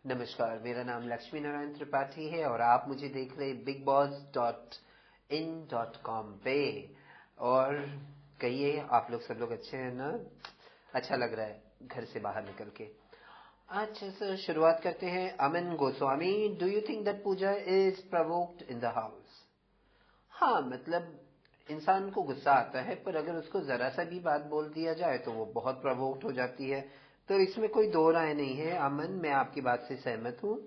नमस्कार, मेरा नाम लक्ष्मी नारायण त्रिपाठी है और आप मुझे देख रहे bigboss.in.com पे। और कहिए, आप लोग सब लोग अच्छे हैं ना? अच्छा लग रहा है घर से बाहर निकल के। अच्छा सर, शुरुआत करते हैं। Aman Goswami, do you think that Pooja is provoked in the house? हाँ, मतलब इंसान को गुस्सा आता है, पर अगर उसको जरा सा भी बात बोल दिया जाए तो वो बहुत प्रवोक्ड हो जाती है। तो इसमें कोई दो राय नहीं है। अमन, मैं आपकी बात से सहमत हूँ।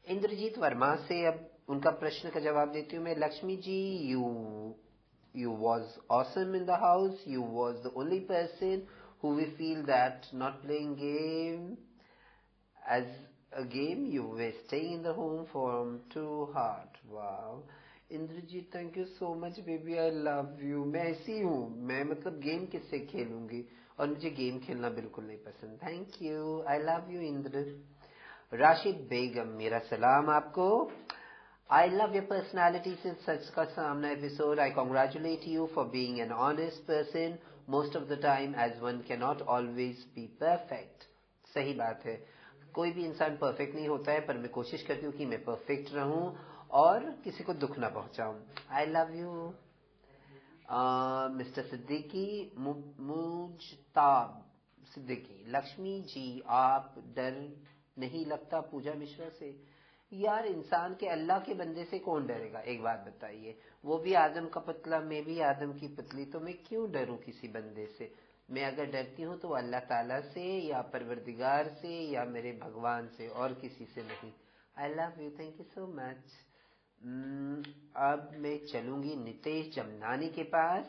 इंद्रजीत वर्मा से अब उनका प्रश्न का जवाब देती हूँ मैं। Lakshmi ji, you was awesome in the house. You was the only person who we feel that not playing game as a game, you were staying in the home from too hard. Wow. Indrajit, thank you so much baby, I love you. मैं ऐसी हूँ, मैं मतलब game किससे खेलूंगी, और मुझे game खेलना बिल्कुल नहीं पसंद। Thank you, I love you Indra. Rashid Begum, मेरा सलाम आपको। I love your personality since सच का सामना episode. I congratulate you for being an honest person most of the time, as one cannot always be perfect. सही बात है, कोई भी इंसान परफेक्ट नहीं होता है, पर मैं कोशिश करती हूँ कि मैं परफेक्ट रहूं और किसी को दुख ना पहुंचाऊं। I love you. Mister Siddiqui, Mujtaba Siddiqui, Lakshmi ji, आप डर नहीं लगता पूजा मिश्रा से? यार, इंसान के अल्लाह के बंदे से कौन डरेगा? एक बात बताइए, वो भी आदम का पतला, मैं भी आदम की पतली, तो मैं क्यों डरूं किसी बंदे से? मैं अगर डरती हूं तो अल्लाह ताला से या परवरदिगार से या मेरे भगवान से, और किसी से नहीं। I love you, thank you so much. अब मैं चलूंगी नितेश जमनानी के पास।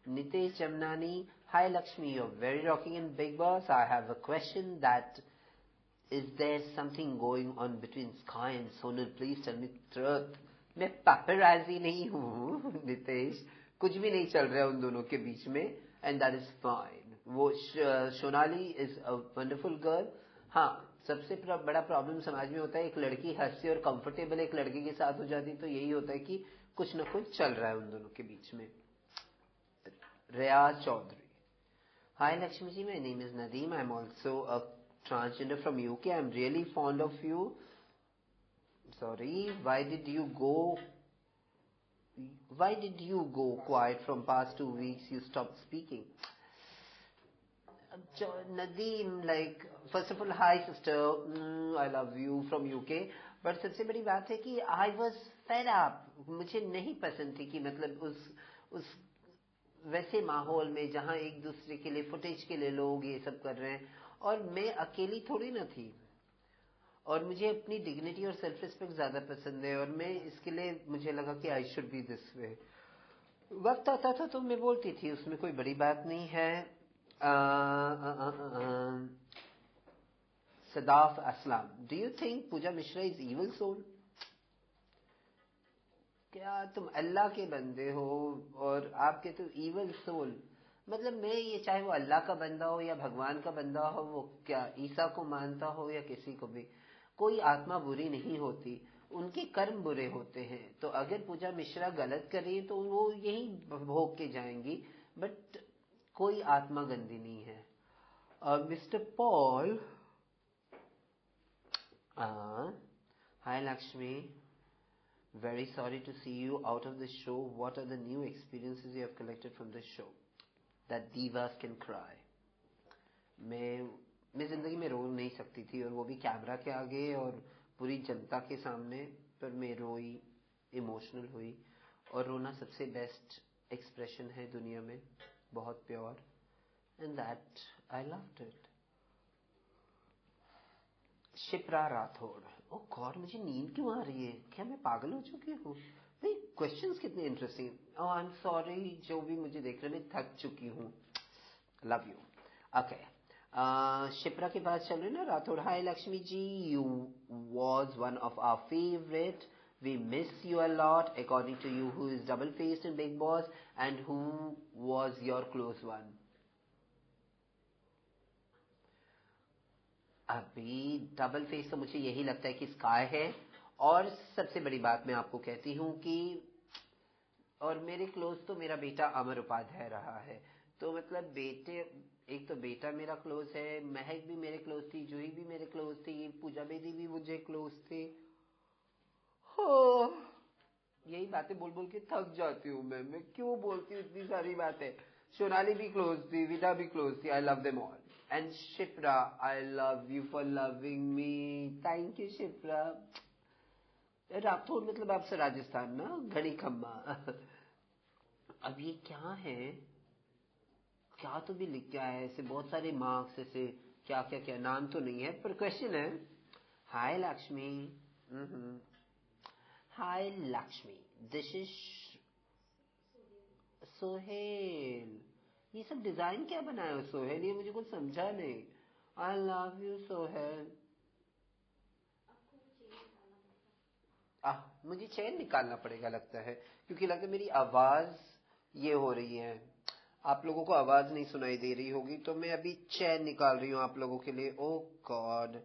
Nitesh Jamnani, hi Lakshmi, you are very rocking in Bigg Boss. I have a question that is there something going on between Sky and Sonal? Please tell me truth. मैं paparazzi नहीं हूँ नितेश, कुछ भी नहीं चल रहा है उन दोनों के बीच में, and that is fine. वो Sonali is a wonderful girl. हाँ, सबसे बड़ा प्रॉब्लम समाज में होता है, एक लड़की हंसी और कंफर्टेबल एक लड़के के साथ हो जाती, तो यही होता है कि कुछ न कुछ चल रहा है उन दोनों के बीच में। रियाज Chaudhary, hi Lakshmi ji, my name is Nadeem. I'm also a transgender from UK. I'm really fond of you. Sorry, why did you go quiet from past 2 weeks? You stopped speaking. Nadeem, like, first of all, hi sister, I love you from UK. But सबसे बड़ी बात है कि I was fed up. मुझे नहीं पसंद थी कि मतलब उस वैसे माहौल में जहां एक दूसरे के लिए फुटेज के लिए लोग ये सब कर रहे हैं, और मैं अकेली थोड़ी ना थी, और मुझे अपनी डिग्निटी और सेल्फ रिस्पेक्ट ज्यादा पसंद है, और मैं इसके लिए मुझे लगा कि आई शुड बी दिस वे। वक्त आता था तो मैं बोलती थी, उसमें कोई बड़ी बात नहीं है। Sadaf Aslam, do you think Pooja Mishra is evil soul? क्या तुम अल्लाह के बंदे हो और आप कहते हो इविल सोल? मतलब मैं ये, चाहे वो अल्लाह का बंदा हो या भगवान का बंदा हो, वो क्या ईसा को मानता हो या किसी को भी, कोई आत्मा बुरी नहीं होती, उनके कर्म बुरे होते हैं। तो अगर पूजा मिश्रा गलत कर रही है तो वो यही भोग के जाएंगी, बट कोई आत्मा गंदी नहीं है। Mister Paul, hi Lakshmi, very sorry to see you out of the show. What are the new experiences you have collected from the show that divas can cry? मैं जिंदगी में रो नहीं सकती थी, और वो भी कैमरा के आगे और पूरी जनता के सामने, पर मैं रोई, इमोशनल हुई, और रोना सबसे बेस्ट एक्सप्रेशन है दुनिया में, बहुत pure, and that I loved it. Shipra Rathore, oh God, मुझे नींद क्यों आ रही है? क्या मैं पागल हो चुकी हूँ? भाई क्वेश्चंस कितने interesting. Oh I am sorry, जो भी मुझे देख रहे, मैं थक चुकी हूँ। Love you. ओके, शिप्रा के पास चल रहे ना Rathore. Hi Lakshmi ji, you was one of our favourite. We miss you a lot. According to you, who is double-faced in Big Boss and who was your close one? अभी डबल फेस तो मुझे यही लगता है कि स्काई है, और सबसे बड़ी बात मैं आपको कहती हूँ कि, और मेरे क्लोज तो मेरा बेटा अमर उपाध्याय रहा है, तो मतलब बेटे, एक तो बेटा मेरा क्लोज है, महक भी मेरे क्लोज थी, जूही भी मेरे क्लोज थी, पूजा बेदी भी मुझे क्लोज थी। हो, यही बातें बोल बोल के थक जाती हूँ मैं क्यों बोलती हूँ इतनी सारी बातें। सोनाली भी क्लोज थी, विदा भी क्लोज थी, I love them all. And Shipra, I love you for loving me, thank you Shipra. Rathore मतलब आपसे राजस्थान ना, घड़ी खम्मा। अब ये क्या है, क्या तो भी लिख के आया है, ऐसे बहुत सारे मार्क्स, ऐसे क्या क्या क्या, नाम तो नहीं है पर क्वेश्चन है। हाय लक्ष्मी, हाय लक्ष्मी, दिस इज सोहेल। ये सब डिजाइन क्या बनाया हो सोहेल, ये मुझे कुछ समझा नहीं। I love you Sohail. मुझे चैन निकालना पड़ेगा लगता है, क्योंकि लगता है मेरी आवाज ये हो रही है, आप लोगों को आवाज नहीं सुनाई दे रही होगी, तो मैं अभी चैन निकाल रही हूँ आप लोगों के लिए। ओ गॉड,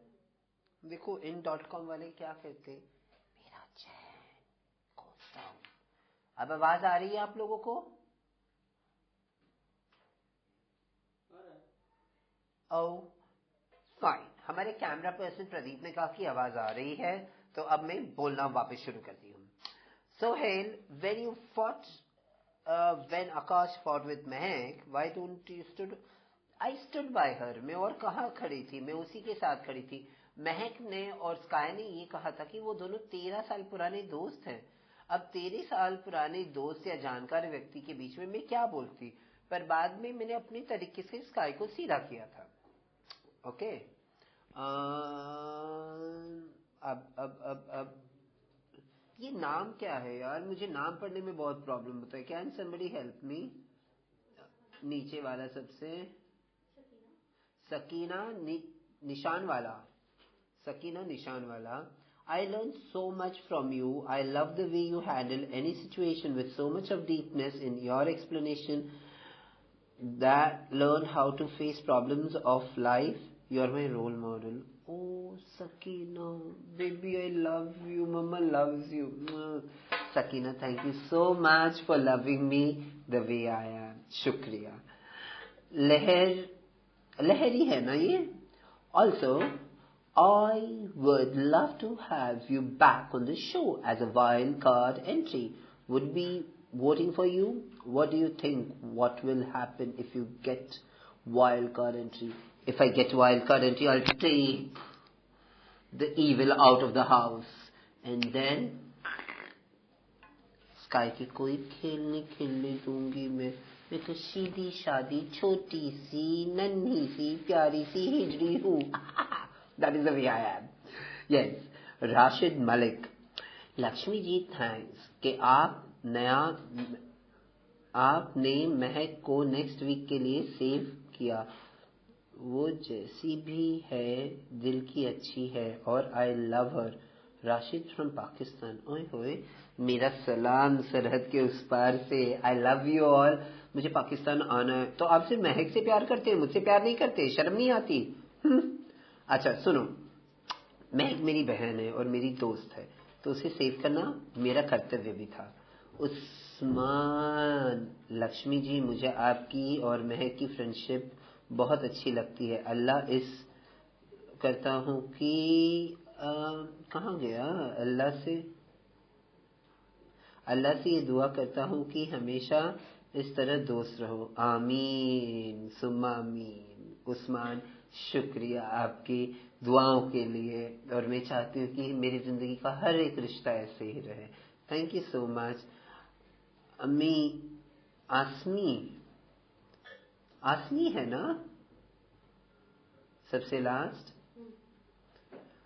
देखो in.com वाले क्या कहते, मेरा चैन खोलता हूं। अब आवाज आ रही है आप लोगों को? ओ फाइन, हमारे कैमरा पर्सन प्रदीप ने कहा कि आवाज आ रही है, तो अब मैं बोलना वापस शुरू करती हूँ। Sohail, when you fought, when Akash fought with Mehak, why don't you stood? I stood by her. मैं और कहाँ खड़ी थी, मैं उसी के साथ खड़ी थी। महक ने और स्काई ने ये कहा था कि वो दोनों 13 साल पुराने दोस्त हैं। अब 13 साल पुराने दोस्त या जानकार व्यक्ति के बीच में मैं क्या बोलती, पर बाद में मैंने अपनी तरीके से स्काई को सीधा किया था। ओके, अब ये नाम क्या है यार, मुझे नाम पढ़ने में बहुत प्रॉब्लम होता है। Can somebody help me? नीचे वाला सबसे, सकीना निशान वाला, सकीना निशान वाला। I learned so much from you. I love the way you handle any situation with so much of deepness in your explanation. That learn how to face problems of life. You are my role model. Oh, Sakina, baby, I love you. Mama loves you. Sakina, thank you so much for loving me the way I am. Shukriya. लहर, लहरी है ना ये? Also, I would love to have you back on the show as a wild card entry. Would be voting for you. What do you think? What will happen if you get wild card entry? If I get wild card entry, I'll take the evil out of the house, and then sky की कोई खेल नहीं खेलने दूंगी मैं तो सीधी शादी छोटी सी नन्ही सी प्यारी सी हिजड़ी हूँ। That is the way I am. Yes, Rashid Malik, Lakshmi ji thanks कि आपने महक को नेक्स्ट वीक के लिए सेव किया। वो जैसी भी है दिल की अच्छी है और आई love her. Rashid from Pakistan. ओए होए, मेरा सलाम सरहद के उस पार से। आई लव यू ऑल। मुझे पाकिस्तान आना है। तो आप सिर्फ महक से प्यार करते हैं, मुझसे प्यार नहीं करते? शर्म नहीं आती? अच्छा सुनो, महक मेरी बहन है और मेरी दोस्त है, तो उसे सेव करना मेरा कर्तव्य भी था। उस्मान, लक्ष्मी जी, मुझे आपकी और महक की फ्रेंडशिप बहुत अच्छी लगती है। अल्लाह इस करता हूँ कि कहाँ गया, अल्लाह से ये दुआ करता हूँ कि हमेशा इस तरह दोस्त रहो। आमीन सुम्मा आमीन। उस्मान, शुक्रिया आपकी दुआओं के लिए, और मैं चाहती हूँ कि मेरी जिंदगी का हर एक रिश्ता ऐसे ही रहे। Thank you so much. अम्मी, आसमी है ना सबसे last?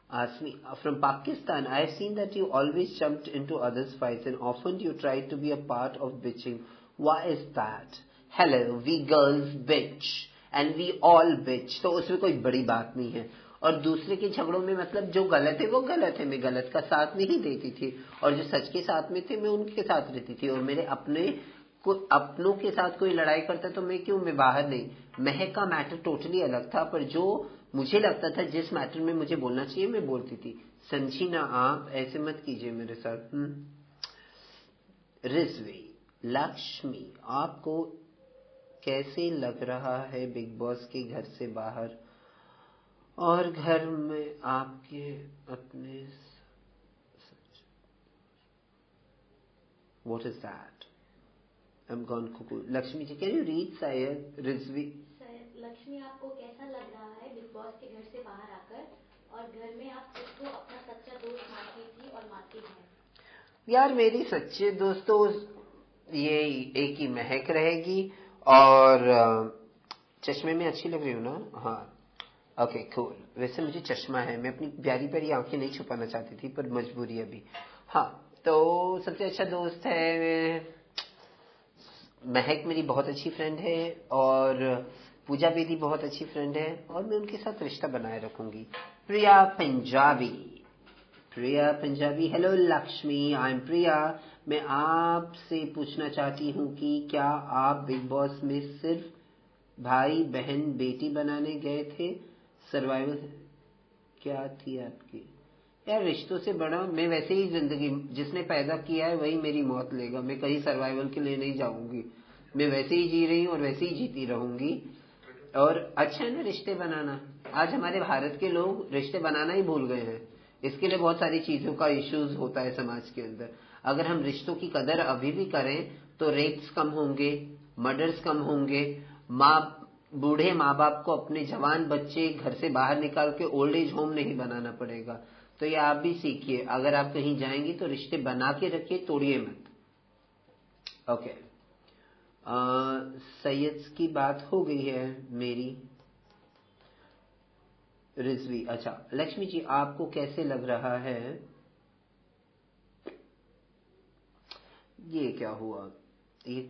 Asmi, from Pakistan, I have seen that you always jumped into others' fights and often you tried to be a part of bitching. Why is that? Hello, we girls bitch and we all bitch. तो उसमें कोई बड़ी बात नहीं है। और दूसरे के झगड़ों में मतलब जो गलत है वो गलत है, मैं गलत का साथ नहीं देती थी, और जो सच के साथ में थे मैं उनके साथ रहती थी। और मेरे अपनों के साथ कोई लड़ाई करता तो मैं बाहर नहीं। महक का मैटर टोटली अलग था, पर जो मुझे लगता था जिस मैटर में मुझे बोलना चाहिए मैं बोलती थी। समझी ना आप? ऐसे मत कीजिए मेरे साथ। रिजवी, लक्ष्मी, आपको कैसे लग रहा है बिग बॉस के घर से बाहर? और घर में आपके अपने What is that? I'm gone cuckoo. Lakshmi ji, can you read Syed Rizvi? Lakshmi, आपको कैसा लग रहा है बिग बॉस के घर से बाहर आकर, और घर में आप किसको अपना सच्चा दोस्त मानती थी और मानती हैं? यार मेरी सच्चे दोस्तों ये एक ही महक रहेगी, और चश्मे में अच्छी लग रही हूँ ना? हाँ, ओके कूल। वैसे मुझे चश्मा है, मैं अपनी प्यारी प्यारी आंखें नहीं छुपाना चाहती थी, पर मजबूरी अभी। हाँ, तो सबसे अच्छा दोस्त है महक, मेरी बहुत अच्छी फ्रेंड है, और पूजा बेदी बहुत अच्छी फ्रेंड है, और मैं उनके साथ रिश्ता बनाए रखूंगी। Priya Punjabi, Priya Punjabi, hello Lakshmi, I am Priya. मैं आपसे पूछना चाहती हूँ कि क्या आप बिग बॉस में सिर्फ भाई बहन बेटी बनाने गए थे? सर्वाइवल क्या थी आपकी? यार रिश्तों से बड़ा, मैं वैसे ही जिंदगी, जिसने पैदा किया है वही मेरी मौत लेगा। मैं कहीं सर्वाइवल के लिए नहीं जाऊंगी, मैं वैसे ही जी रही हूँ और वैसे ही जीती रहूंगी। और अच्छा है ना रिश्ते बनाना। आज हमारे भारत के लोग रिश्ते बनाना ही भूल गए हैं। इसके लिए बहुत सारी चीजों का इश्यूज होता है समाज के अंदर। अगर हम रिश्तों की कदर अभी भी करें तो रेप्स कम होंगे, मर्डर्स कम होंगे, बूढ़े माँ बाप को अपने जवान बच्चे घर से बाहर निकाल के ओल्ड एज होम नहीं बनाना पड़ेगा। तो ये आप भी सीखिए, अगर आप कहीं जाएंगे तो रिश्ते बना के रखिए, तोड़िए मत। ओके, सैयद की बात हो गई है मेरी। रिजवी, अच्छा लक्ष्मी जी आपको कैसे लग रहा है? ये क्या हुआ? ये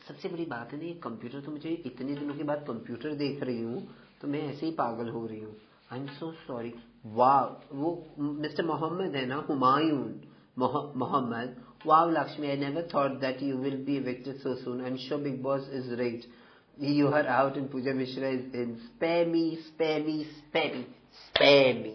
सबसे बड़ी बात है ना, ये कंप्यूटर, तो मुझे इतने दिनों के बाद कंप्यूटर देख रही हूँ तो मैं ऐसे ही पागल हो रही हूँ। आई एम सो सॉरी। वाह, वो मिस्टर मोहम्मद है ना, हुमायून मोहम्मद। वाह Lakshmi, I never thought that you will be evicted so soon. I'm sure Big Boss is rigged. You are out and Pooja Mishra is in. Spare me, spare me, spare me, spare me.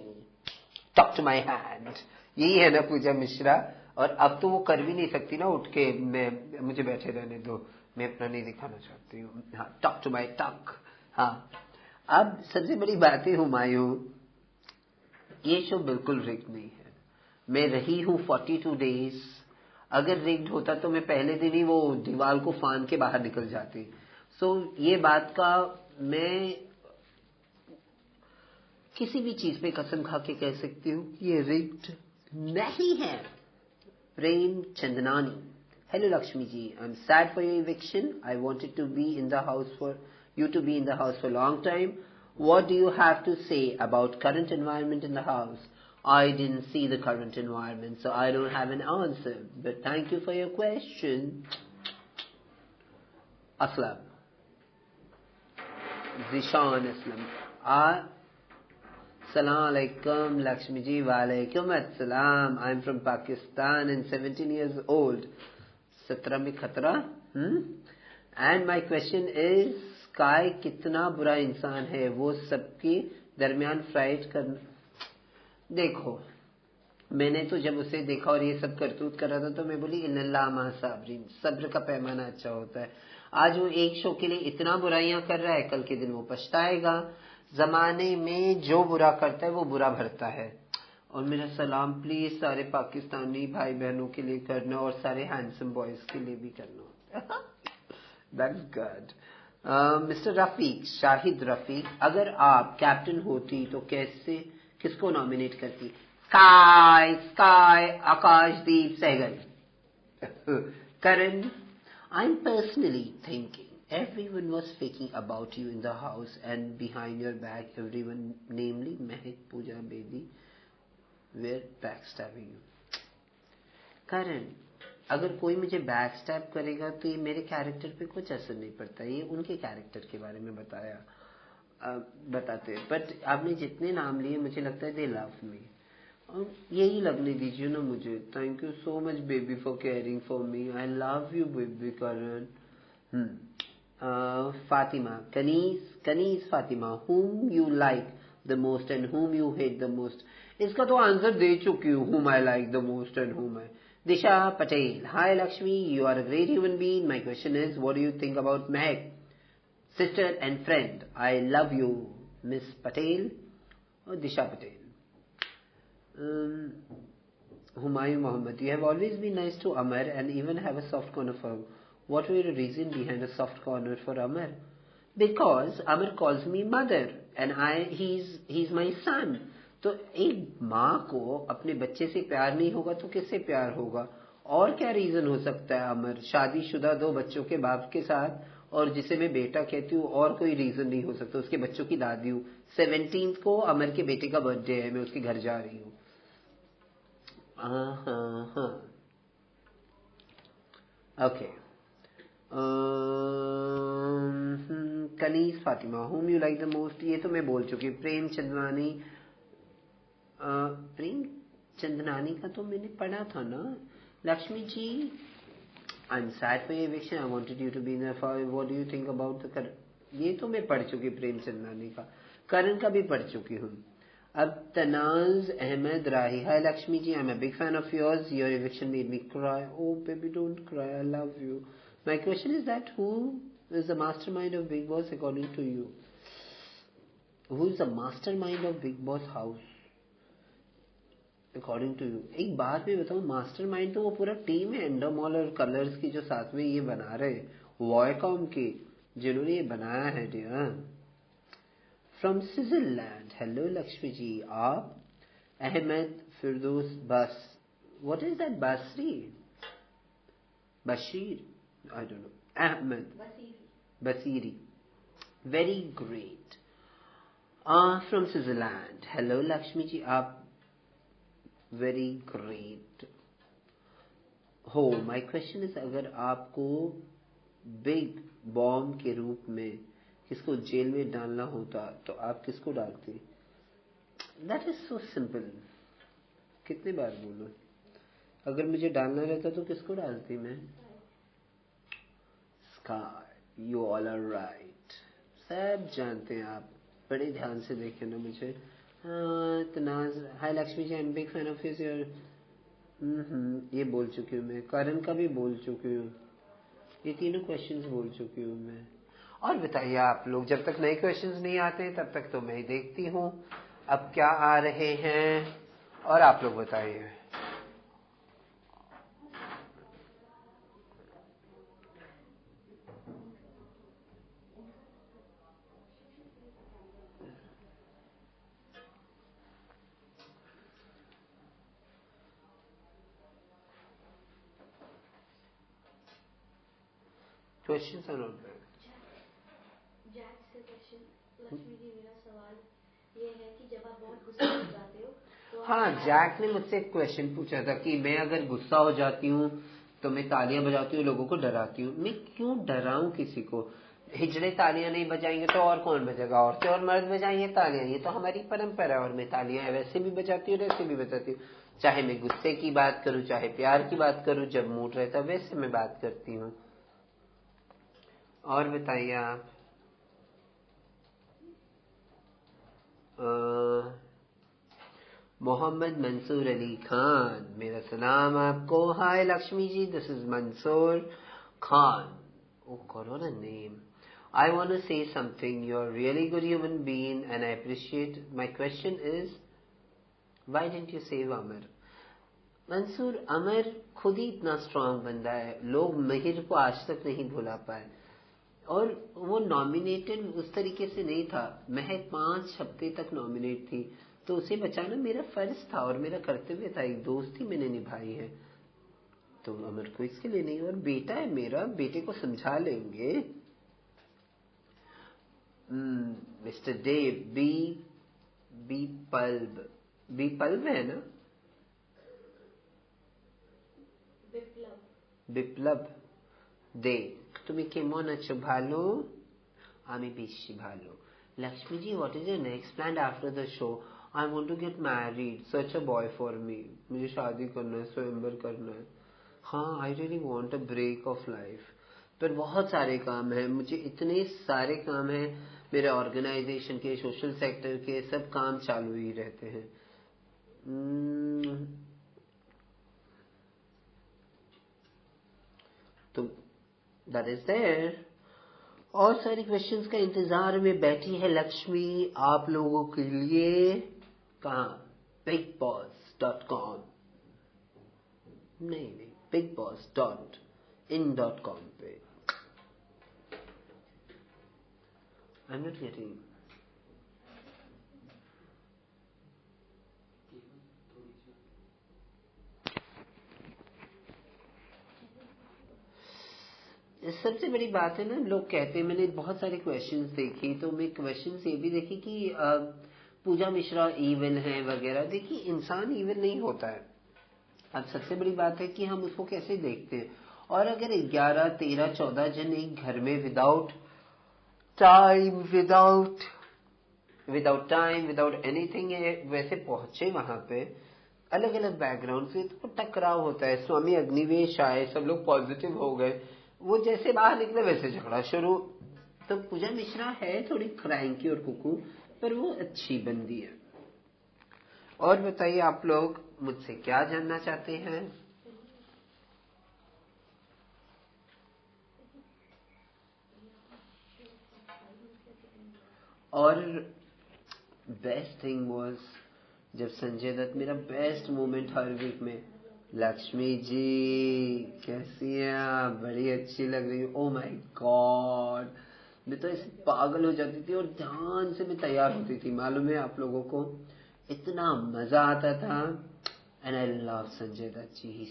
Talk to my hand. यही है ना पूजा मिश्रा? और अब तो वो कर भी नहीं सकती ना उठ के, मैं मुझे बैठे रहने दो, मैं अपना नहीं दिखाना चाहती हूँ। हाँ, टॉक टू माई टॉक। हाँ, अब सबसे बड़ी बात है हुमायूं, ये शो बिल्कुल रिग्ड नहीं है। मैं रही हूँ 42 डेज। अगर रिग्ड होता तो मैं पहले दिन ही वो दीवार को फान के बाहर निकल जाती। सो ये बात का मैं किसी भी चीज पे कसम खा के कह सकती हूँ कि ये रिग्ड नहीं है। प्रेम Chandnani, hello Lakshmi ji, I'm sad for your eviction. I wanted to be in the house for you to be in the house for a long time. What do you have to say about current environment in the house? I didn't see the current environment, so I don't have an answer. But thank you for your question. Aslam, Zishan Aslam. Assalamu alaikum, Lakshmi ji, wa alaikum assalam. I'm from Pakistan and 17 years old. 17 में खतरा? And my question is, sky कितना बुरा इंसान है, वो सबके दरमियान fight करना। देखो, मैंने तो जब उसे देखा और ये सब करतूत कर रहा था तो मैं बोली इन्नल्लाह मा साबरीन, सब्र का पैमाना अच्छा होता है। आज वो एक शो के लिए इतना बुराइयां कर रहा है, कल के दिन वो पछताएगा। जमाने में जो बुरा करता है वो बुरा भरता है। और मेरा सलाम प्लीज सारे पाकिस्तानी भाई बहनों के लिए करना, और सारे हैंडसम बॉयज के लिए भी करना। That's good. Mister Rafiq, Shahid Rafiq, अगर आप कैप्टन होती तो कैसे, किसको नॉमिनेट करती? Sky Sky, Akashdeep Sehgal. Karan, I am personally thinking everyone was speaking about you in the house and behind your back. Everyone, namely Mehak, Pooja, Bedi, were backstabbing you. करण, अगर कोई मुझे बैकस्टैब करेगा तो ये मेरे कैरेक्टर पे कुछ असर नहीं पड़ता, ये उनके कैरेक्टर के बारे में बताते। बट आपने जितने नाम लिए मुझे लगता है दे लव मी, और यही लगने दीजिए ना मुझे। Thank you so much baby for caring for me, I love you baby Karan. Fatima, Kanis Fatima, whom you like the most and whom you hate the most? इसका तो आंसर दे चुकी हूँ, whom I like the most and whom I. Disha Patel, hi Lakshmi, you are a great human being. My question is, what do you think about Mehak, sister and friend? I love you, Miss Patel. और दिशा Patel. Humayun Mohammed, you have always been nice to Amar and even have a soft corner for him. What were the reason behind a soft corner for Amar? Because Amar calls me mother and he's my son. तो एक माँ को अपने बच्चे से प्यार नहीं होगा तो किससे प्यार होगा? और क्या रीजन हो सकता है? अमर शादीशुदा 2 बच्चों के बाप के साथ, और जिसे मैं बेटा कहती हूँ, और कोई रीजन नहीं हो सकता. उसके बच्चों की दादी हूँ. 17th को अमर के बेटे का बर्थडे है, मैं उसके घर जा रही हूँ. Okay. Kaneez Fatima, whom you like the most? ये तो मैं बोल चुकी. प्रेम चंदनानी का तो मैंने पढ़ा था ना. Lakshmi ji, I'm sad for your eviction. I wanted you to be there for. What do you think about the ये तो मैं पढ़ चुकी. प्रेम चंदनानी का. करण का भी पढ़ चुकी हूँ. अब तनाज अहमद राही. Hi Lakshmi ji, I'm a big fan of yours. Your eviction made me cry. Oh baby, don't cry. I love you. My question is that who is the mastermind of Big Boss according to you? Who is the mastermind of Big Boss house according to you? एक बात मैं बताऊँ, mastermind तो वो पूरा team है एंडोमॉल और colours की जो साथ में ये बना रहे, वॉयकॉम की, जिन्होंने ये बनाया है dear. From Switzerland. Hello Lakshmi ji. आप अहमद फिरदौस बस. What is that? Bashir, I don't know. Ahmed Basiri. Very great. From Switzerland. Hello Lakshmi ji. आप वेरी ग्रेट हो. माई क्वेश्चन इज, अगर आपको बिग बॉम्ब के रूप में किसको जेल में डालना होता तो आप किसको डालते? That is so simple. कितने बार बोलो? अगर मुझे डालना रहता तो किसको डालती मैं? Sky. You all are right. सब जानते हैं आप. बड़े ध्यान से देखे ना मुझे. Tanaz. Hi Lakshmi ji, I am big fan of your. ये बोल चुकी हूँ मैं. करण का भी बोल चुकी हूँ. ये तीनों क्वेश्चंस बोल चुकी हूँ मैं. और बताइए आप लोग, जब तक नए क्वेश्चंस नहीं आते तब तक तो मैं देखती हूँ अब क्या आ रहे हैं. और आप लोग बताइए. Questions are not bad. Jack से क्वेश्चन. लक्ष्मी जी, मेरा सवाल ये है कि जब आप बहुत गुस्सा हो जाते हो तो हाँ, जैक ने मुझसे एक क्वेश्चन पूछा था कि मैं अगर गुस्सा हो जाती हूँ तो मैं तालियां बजाती हूँ, लोगों को डराती हूँ. मैं क्यों डराऊं किसी को? हिजड़े तालियां नहीं बजाएंगे तो और कौन बजेगा? औरतें और मर्द बजाएंगे तालियां. ये तो हमारी परंपरा है. और मैं तालियां वैसे भी बजाती हूँ, वैसे भी बजाती हूँ. चाहे मैं गुस्से की बात करूँ, चाहे प्यार की बात करूँ, जब मूड रहता वैसे मैं बात करती हूँ. और बताइए आप. मोहम्मद मंसूर अली खान, मेरा सलाम आपको. Hi Lakshmi ji, this is Mansoor Khan. Oh corona name. I want to say something. You're a really good human being and I appreciate. My question is, why didn't you save Amar? Mansoor, Amar खुद ही इतना स्ट्रांग बंदा है. लोग महिर को आज तक नहीं भुला पाए. और वो नॉमिनेटेड उस तरीके से नहीं था. महक 5 हफ्ते तक नॉमिनेट थी, तो उसे बचाना मेरा फर्ज था और मेरा कर्तव्य था. एक दोस्ती मैंने निभाई है, तो अमर को इसके लिए नहीं. और बेटा है मेरा, बेटे को समझा लेंगे. मिस्टर देव. बी पल्ब है ना? বিপ্লব দে. তুমি কেমন আছো? ভালো? আমি বেশি ভালো. Lakshmi ji, what is your next plan after the show? I want to get married. Such a boy for me. मुझे शादी करना है, स्वयंवर करना है. हाँ, I really want a break of life. पर बहुत सारे काम हैं मुझे. इतने सारे काम हैं मेरे ऑर्गेनाइजेशन के, सोशल सेक्टर के. सब काम चालू ही रहते हैं. तो दैट इज देयर. और सारी क्वेश्चंस का इंतजार में बैठी है लक्ष्मी आप लोगों के लिए. कहाँ? bigboss.com नहीं, bigboss.in.com पे. I'm not getting. सबसे बड़ी बात है ना, लोग कहते हैं, मैंने बहुत सारे क्वेश्चंस देखी, तो मैं क्वेश्चंस ये भी देखी कि पूजा मिश्रा इविल है वगैरह. देखिए, इंसान इविल नहीं होता है. अब सबसे बड़ी बात है कि हम उसको कैसे देखते हैं. और अगर 11, 13, 14 जन एक घर में विदाउट टाइम, विदाउट एनीथिंग वैसे पहुंचे वहां पे, अलग अलग बैकग्राउंड से, तो टकराव होता है. स्वामी अग्निवेश आए, सब लोग पॉजिटिव हो गए, वो जैसे बाहर निकले वैसे झगड़ा शुरू. तो पूजा मिश्रा है थोड़ी क्रैंकी और कुकू, पर वो अच्छी बंदी है. और बताइए, आप लोग मुझसे क्या जानना चाहते हैं? और बेस्ट थिंग वाज जब संजय दत्त, मेरा बेस्ट मोमेंट हर वीक में, लक्ष्मी जी कैसी हैं आप, बड़ी अच्छी लग रही हो. ओ माय गॉड, मैं तो ऐसे पागल हो जाती थी और ध्यान से मैं तैयार होती थी. मालूम है आप लोगों को, इतना मजा आता था. And I love Sanjay Dutt ji, he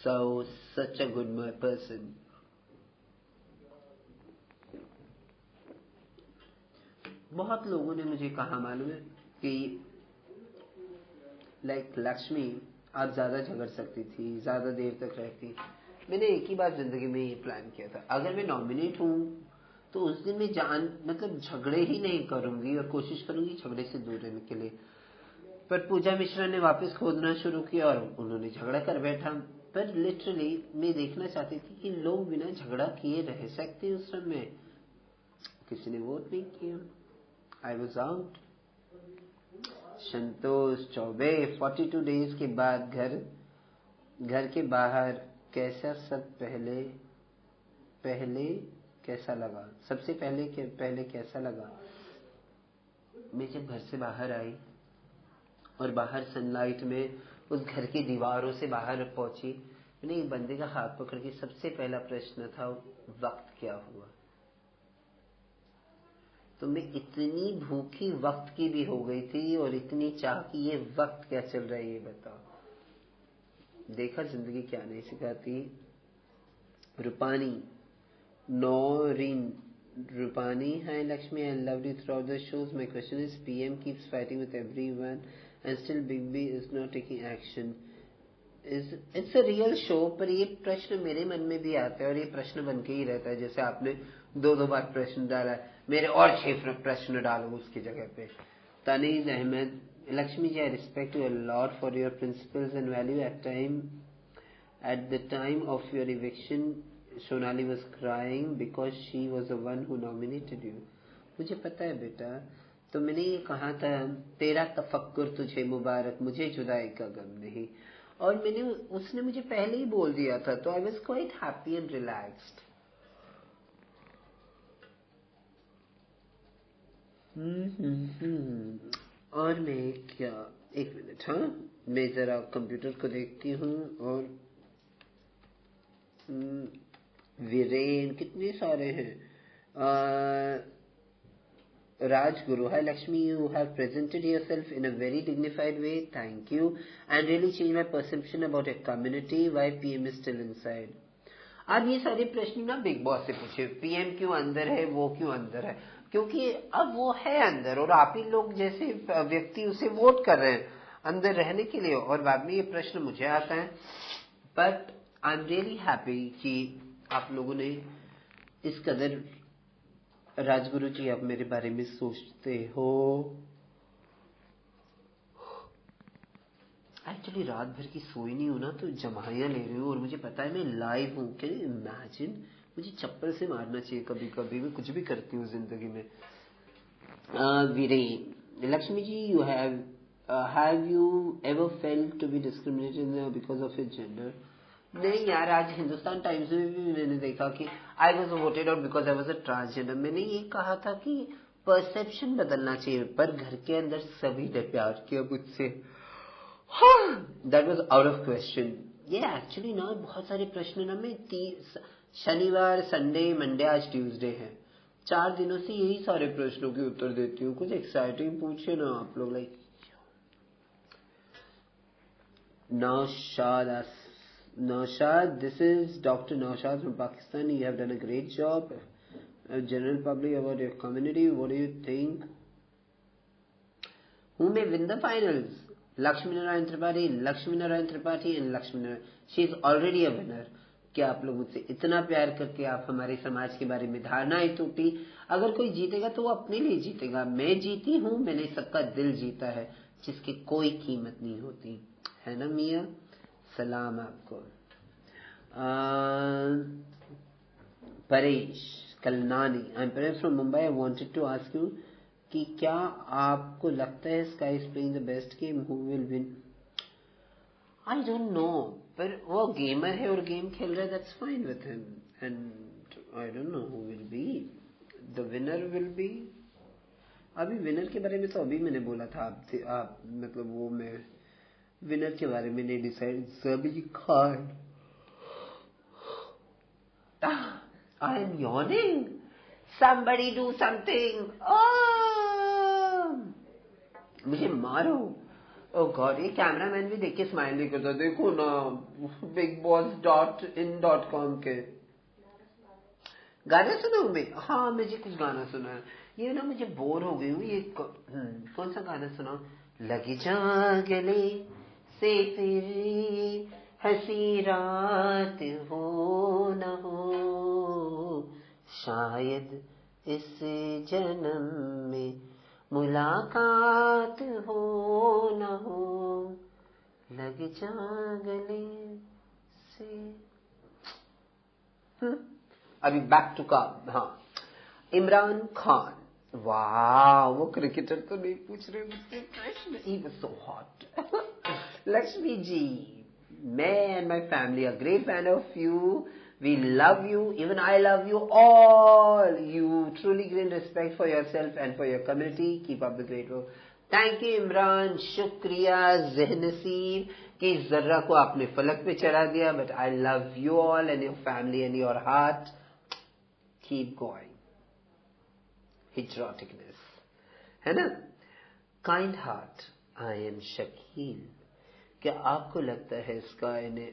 such a good person. बहुत लोगों ने मुझे कहा, मालूम है, कि लाइक लक्ष्मी आप ज्यादा झगड़ सकती थी, ज्यादा देर तक रहती. मैंने एक ही बार जिंदगी में ये प्लान किया था, अगर मैं नॉमिनेट हूं तो उस दिन मैं मतलब झगड़े ही नहीं करूंगी और कोशिश करूंगी झगड़े से दूर रहने के लिए. पर पूजा मिश्रा ने वापस खोदना शुरू किया और उन्होंने झगड़ा कर बैठा. पर लिटरली मैं देखना चाहती थी कि लोग बिना झगड़ा किए रह सकते उस समय. किसी ने वोट नहीं किया. I was out. Santosh Choubey 42 days के बाद घर के बाहर कैसा, सब पहले कैसा लगा? सबसे पहले कैसा लगा? मैं जब घर से बाहर आई और बाहर सनलाइट में उस घर की दीवारों से बाहर पहुंची, मैंने एक बंदे का हाथ पकड़ के सबसे पहला प्रश्न था, वक्त क्या हुआ? तो मैं इतनी भूखी वक्त की भी हो गई थी और इतनी चाह कि ये वक्त क्या चल रहा है ये बताओ. देखा जिंदगी क्या नहीं सिखाती. Rupani Naureen Rupani, hi Lakshmi, I loved you throughout the shows. My question is, PM keeps fighting with everyone and still Big B is not taking action. It's a real show. पर ये प्रश्न मेरे मन में भी आता है और ये प्रश्न बन के ही रहता है. जैसे आपने 2 बार प्रश्न डाला है, मेरे और 6 प्रश्न डालो उसकी जगह पे. Taneez Ahmed, Lakshmi ji, I respect you a lot for your principles and value. At the time of your eviction Sonali was crying because she was the one who nominated you. मुझे पता है बेटा, तो मैंने ये कहा था, तेरा तफक्कुर तुझे मुबारक, मुझे जुदाई का गम नहीं. और उसने मुझे पहले ही बोल दिया था, तो I was quite happy and relaxed. और मैं क्या, एक मिनट, हाँ मैं जरा कंप्यूटर को देखती हूँ. और वीरेन, कितने सारे हैं. Rajguru, hi Lakshmi, you have presented yourself in a very dignified way. Thank you. And really changed my perception about your community. Why PM is still inside? अब ये सारे प्रश्न ना बिग बॉस से पूछे. पीएम क्यों अंदर है, वो क्यों अंदर है? क्योंकि अब वो है अंदर और आप ही लोग जैसे व्यक्ति उसे वोट कर रहे हैं अंदर रहने के लिए. और बाद में ये प्रश्न मुझे आता है. But I am really happy कि आप लोगों ने इस कदर, राजगुरु जी, आप मेरे बारे में सोचते हो. एक्चुअली रात भर की सोई नहीं हूं ना, तो जमाइयां ले रही हूँ और मुझे पता है मैं लाइव हूँ. Can you imagine? मुझे चप्पल से मारना चाहिए कभी कभी. मैं कुछ भी करती हूँ जिंदगी में. Viren, Lakshmi ji, you have you ever felt to be discriminated because of your gender? नहीं यार, आज हिंदुस्तान टाइम्स में भी मैंने देखा कि I was voted out because I was a transgender. मैंने ये कहा था कि परसेप्शन बदलना चाहिए, पर घर के अंदर सभी ने प्यार किया मुझसे। That was out of question. ये एक्चुअली ना बहुत सारे प्रश्न ना मैं शनिवार, संडे, मंडे, आज ट्यूसडे है, 4 दिनों से यही सारे प्रश्नों के उत्तर देती हूँ। कुछ एक्साइटिंग पूछे ना आप लोग। Like Naushad, this is Dr. Naushad from Pakistan. You have done a great job. General public, about your community, what do you think? Who may win the finals? Lakshmi Narayan Tripathi and Lakshmi Narayan. She is already a winner. क्या आप लोगों से इतना प्यार करके आप हमारे समाज के बारे में धारणाएं टूटी? अगर कोई जीतेगा तो वो अपने लिए जीतेगा। मैं जीती हूँ, मैंने सबका दिल जीता है, जिसकी कोई कीमत नहीं होती है ना मियाँ। सलाम आपको। Paresh Kalnani, I am Paresh from Mumbai. I wanted to ask you कि क्या आपको लगता है Sky is playing the best game, who will win? I don't know, पर वो गेमर है और गेम खेल रहा है, that's fine with him, and I don't know who will be the winner. Will be अभी विनर के बारे में तो अभी मैंने बोला था आप मतलब वो मैं विनर के बारे में नहीं डिसाइड। सभी Khan, I am yawning, somebody do something, मुझे मारो। ओ गॉड, ये कैमरामैन भी देख के स्माइल नहीं करता। देखो ना bigboss.in.com के गाने सुना हूं मैं। हाँ, मुझे कुछ गाना सुना है। ये ना मुझे बोर हो गई हूँ। ये कौन सा गाना सुना? लगी जा गले से फिर हंसी रात हो न हो, शायद इस जन्म में मुलाकात हो न हो, लग जा गले से। अभी बैक टू काम। हाँ, इमरान खान, वाह, वो क्रिकेटर तो नहीं पूछ रहे मुझसे प्रश्न। He was so hot. Lakshmi ji, मैं and my family are great fan of you. We love you. Even I love you all. You truly gain respect for yourself and for your community. Keep up the great work. Thank you Imran. शुक्रिया ज़हनसीब कि जर्रा को आपने फलक पे चढ़ा दिया। But I love you all and your family and your heart. Keep going. Patrioticness, है ना? Kind heart. I am Shakeel. क्या आपको लगता है स्काई ने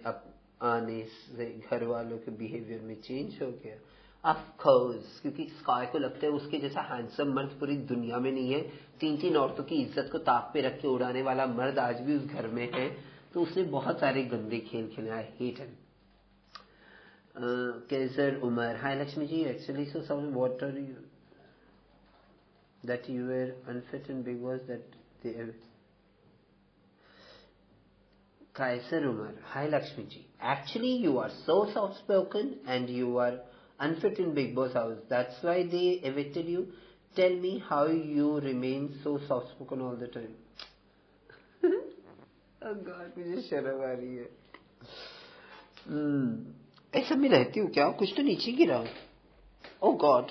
आने से घर वालों के बिहेवियर में चेंज हो गया? ऑफ कोर्स, क्योंकि स्काई को लगता है उसके जैसा हैंडसम मर्द पूरी दुनिया में नहीं है। 3 औरतों की इज्जत को ताक पे रख के उड़ाने वाला मर्द आज भी उस घर में है, तो उसने बहुत सारे गंदे खेल खेले। I hate him. Qaiser Umar, hi Lakshmi ji, actually so sorry, what are you that you were unfit in Big Boss, that they Kaiser Umar, hi Lakshmi ji, actually you are so soft spoken and you are unfit in Big Boss house, that's why they evicted you. Tell me how you remain so soft spoken all the time. Oh God, मुझे शर्म आ रही है। ऐसा मैं रहती हूँ क्या? कुछ तो नीचे गिरा। Oh God,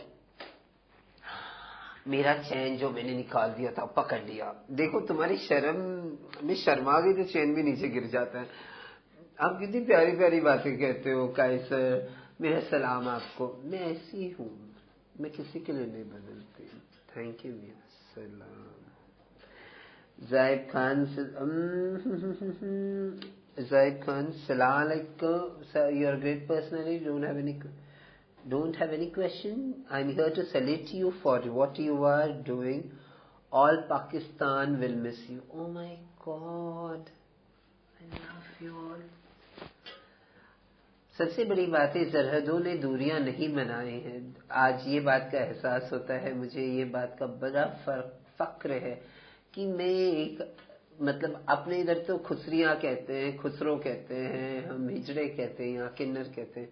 मेरा चैन जो मैंने निकाल दिया था पकड़ लिया। देखो, तुम्हारी शर्म में शर्मा गई तो चैन भी नीचे गिर जाता है। आप कितनी प्यारी प्यारी बातें कहते हो कायसर, मेरा सलाम आपको। मैं ऐसी हूँ, मैं किसी के लिए नहीं बदलती। थैंक यू मेरा सलाम। जाहिद खान, सलाम अलैकुम। You are great personality, don't have any question. I'm here to salute you for what you are doing. All Pakistan will miss you. Oh my God, I love you all. सबसे बड़ी बात है, सरहदों ने दूरियां नहीं बनाई हैं। आज ये बात का एहसास होता है मुझे। ये बात का बड़ा फक्र है कि मैं एक मतलब अपने इधर तो खुसरियां कहते हैं, खुसरो कहते हैं, हम हिजड़े कहते हैं, यहाँ किन्नर कहते हैं,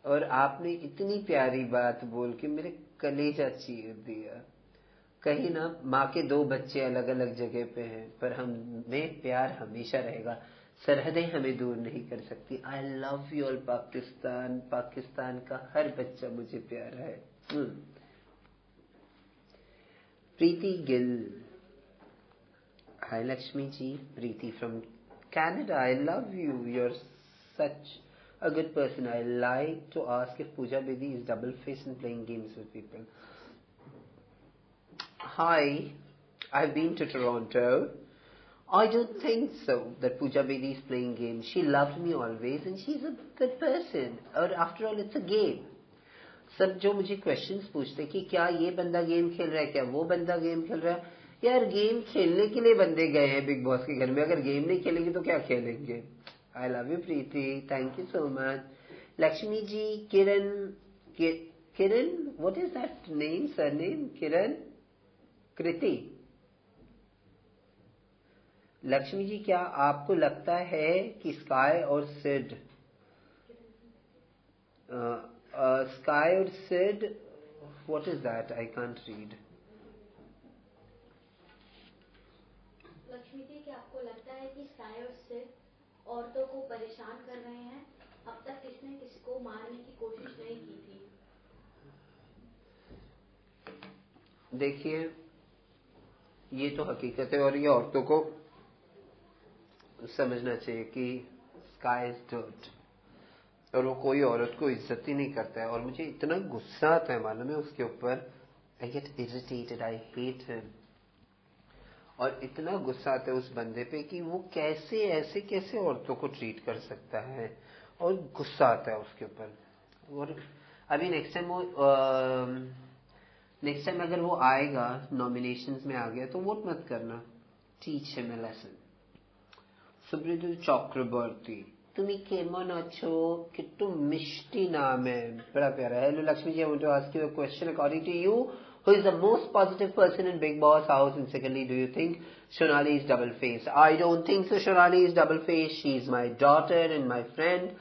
और आपने इतनी प्यारी बात बोल के मेरे कलेजा चीर दिया। कहीं ना माँ के 2 बच्चे अलग अलग जगह पे हैं, पर हम में प्यार हमेशा रहेगा। सरहदें हमें दूर नहीं कर सकती। आई love you all Pakistan. Pakistan का हर बच्चा मुझे प्यारा है। Preeti Gill. Hi Lakshmi ji. Preeti from Canada. I love you. You're such a good person. I like to ask if Pooja Bedi is double-faced in playing games with people. Hi. I've been to Toronto. I don't think so that Pooja Bedi is playing games. She loved me always and she's a good person. और after all it's a game. सब जो मुझे questions पूछते कि क्या ये बंदा game खेल रहा है, क्या वो बंदा गेम खेल रहा है, यार गेम खेलने के लिए बंदे गए हैं बिग बॉस के घर में. अगर गेम नहीं खेलेंगे तो क्या खेलेंगे. I love you Preeti. Thank you so much. Lakshmi ji. Kiran. Kiran what is that name, surname? Kiran. Kriti. Lakshmi ji, क्या आपको लगता है कि स्काई और सिड स्काई और Sid what is that? I can't read. Lakshmi ji, क्या आपको लगता है कि स्काई और सिड औरतों को परेशान कर रहे हैं? अब तक किसने किसको मारने की कोशिश नहीं की थी? देखिए, ये तो हकीकत है और ये औरतों को समझना चाहिए कि स्काई इज डर्ट और वो कोई औरत को इज्जत ही नहीं करता है. और मुझे इतना गुस्सा आता है मालूम है उसके ऊपर. I get irritated. I hate him. और इतना गुस्सा आता है उस बंदे पे कि वो कैसे ऐसे कैसे औरतों को ट्रीट कर सकता है. और गुस्सा आता है उसके ऊपर. और अभी नेक्स्ट टाइम अगर वो आएगा, नॉमिनेशंस में आ गया तो वोट मत करना. Teach him a lesson. Subrata Chakraborty. तुम्ही केमन अच्छो. किट्टू मिष्टी नाम है, बड़ा प्यारा. Hello Lakshmi ji, I want to ask you a question. According to you, who is the most positive person in Big Boss house? And secondly, do you think Shonali is double-faced? I don't think so. Shonali is double-faced. She is my daughter and my friend,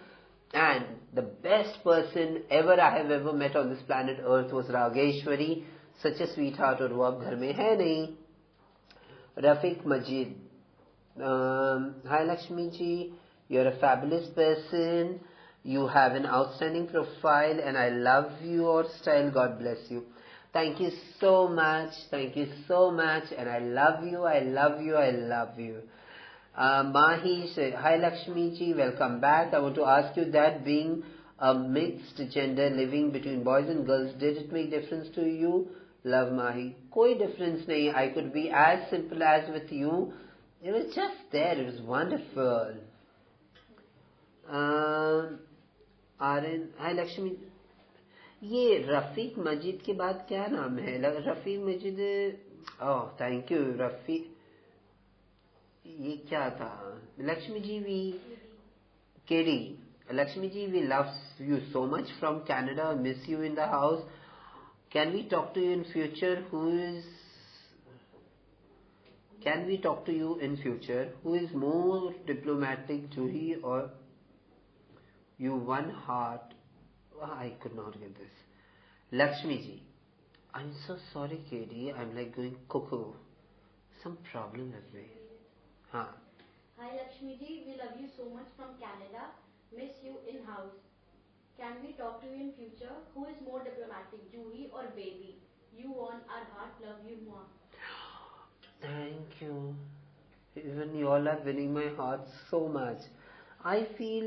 and the best person ever I have ever met on this planet Earth was Rageshwari. Such a sweetheart. और वो अब घर में है नहीं. Rafiq Majid. Hi Lakshmi ji, you're a fabulous person. You have an outstanding profile and I love your style. God bless you. Thank you so much. Thank you so much. And I love you. I love you. I love you. Mahi said, hi Lakshmi ji, welcome back. I want to ask you that being a mixed gender living between boys and girls, did it make difference to you? Love Mahi. Koi difference nahi. I could be as simple as with you. It was just there. It was wonderful. Aryan, hi Lakshmi. ये रफीक मजीद के बाद क्या नाम है? Rafiq Majeed. Oh thank you Rafiq. ये क्या था? लक्ष्मी जी वी केडी. Lakshmi ji, we love you so much from Canada. Miss you in the house. Can we talk to you in future? Can we talk to you in future? Who is more diplomatic, Juhi or you? One heart. Oh, I could not get this. Lakshmi ji. I'm so sorry, KD. I'm like going cuckoo. Some problem with me. Huh. Hi Lakshmi ji, we love you so much from Canada. Miss you in house. Can we talk to you in future? Who is more diplomatic, Juhi or Baby? You won our heart. Love you more. Thank you. Even you all are winning my heart so much. I feel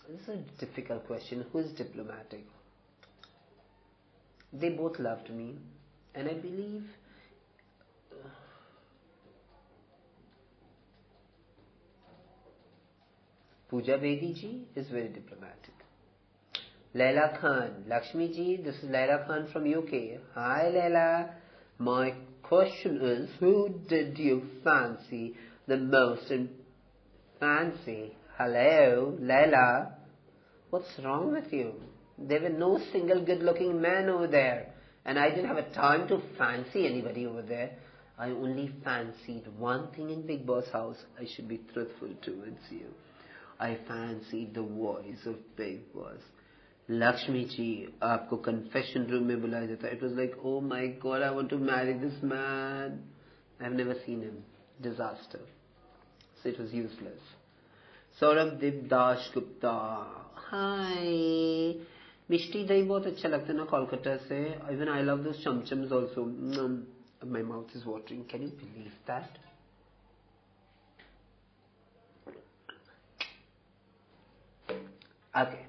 this is a difficult question. Who is diplomatic? They both loved me, and I believe Pooja Bedi ji is very diplomatic. Laila Khan. Lakshmi ji, this is Laila Khan from UK. Hi Laila. My question is, who did you fancy the most in fancy? Hello, Laila. What's wrong with you? There were no single good-looking men over there, and I didn't have a time to fancy anybody over there. I only fancied one thing in Big Boss house. I should be truthful towards you. I fancied the voice of Big Boss. Lakshmi ji, आपको confession room में बुलाया जाता. It was like, oh my God, I want to marry this man. I have never seen him. Disaster. So it was useless. Saurabh Devdas Gupta. Hi. मिष्टी दही बहुत अच्छा लगता है ना कोलकाता से. Even I love those chamchams also. My mouth is watering. Can you believe that? Okay.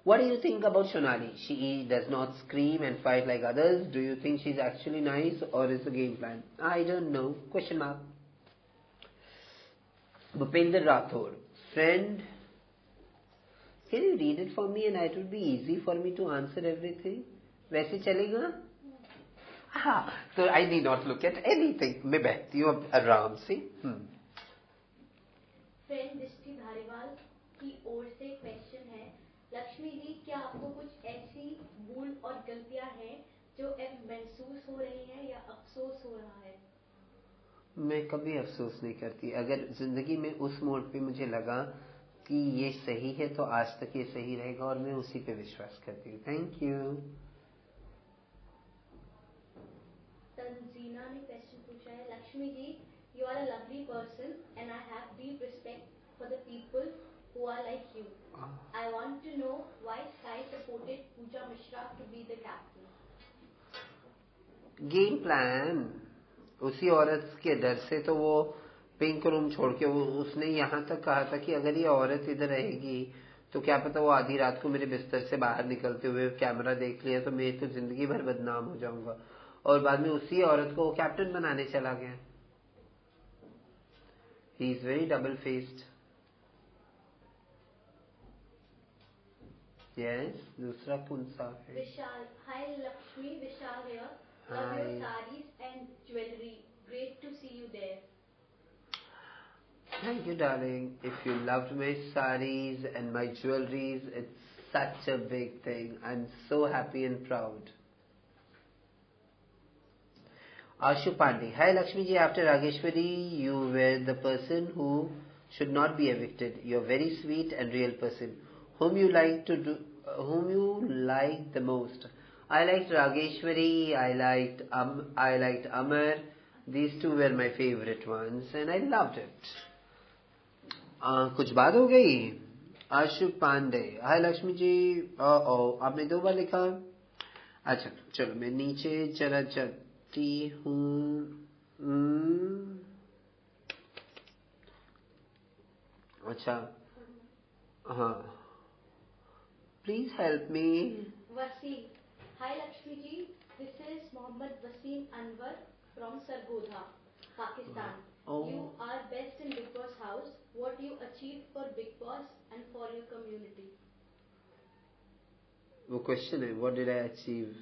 What do you think about Shonali? She does not scream and fight like others. Do you think she's actually nice or is the game plan? I don't know. Question mark. Bhupender Rathod. Friend, can you read it for me and it would be easy for me to answer everything? वैसे चलेगा? हाँ, so I need not look at anything. मैं बैठती हूँ आराम से. Friend दृष्टि धारीवाल की ओर से क्वेश्चन है, लक्ष्मी जी क्या आपको कुछ ऐसी भूल और गलतियां हैं जो अब महसूस हो रही हैं या अफसोस हो रहा है? मैं कभी अफसोस नहीं करती. अगर जिंदगी में उस मोड पे मुझे लगा कि ये सही है तो आज तक ये सही रहेगा और मैं उसी पे विश्वास करती हूँ. Thank you. तंजीना ने क्वेश्चन पूछा है, Lakshmi ji you are a lovely person and I have deep respect for the people who are like you. I want to know why Sky supported Pooja Mishra to be the captain. Game plan. उसी औरत के डर से तो वो pink room छोड़ के उसने यहाँ तक कहा था कि अगर ये औरत इधर रहेगी तो क्या पता वो आधी रात को मेरे बिस्तर से बाहर निकलते हुए कैमरा देख लिया तो मैं तो जिंदगी भर बदनाम हो जाऊंगा. और बाद में उसी औरत को कैप्टन बनाने चला गया. He is very double faced. Yes. दूसरा कौन सा है? Vishal. Hi Lakshmi, Vishal here. Love your saris and jewellery. Great to see you there. Thank you, darling. If you loved my sarees and my jewelries, it's such a big thing. I'm so happy and proud. Ashu Pandey. Hi, Lakshmi ji. After Rageshwari, you were the person who should not be evicted. You're very sweet and real person. Whom you like the most? I liked Rageshwari. I liked Amar. These two were my favorite ones, and I loved it. कुछ बात हो गई. आशु पांडे. हाय लक्ष्मी जी. आपने 2 बार लिखा. अच्छा चलो मैं नीचे चला जाती हूँ. अच्छा हाँ. Please help me. Waseem. Hi Lakshmi ji, this is Mohammad Waseem Anwar from Sargodha, Pakistan. You are best in Big Boss house. What you achieved for Big Boss and for your community? वो क्वेश्चन है. What did I achieve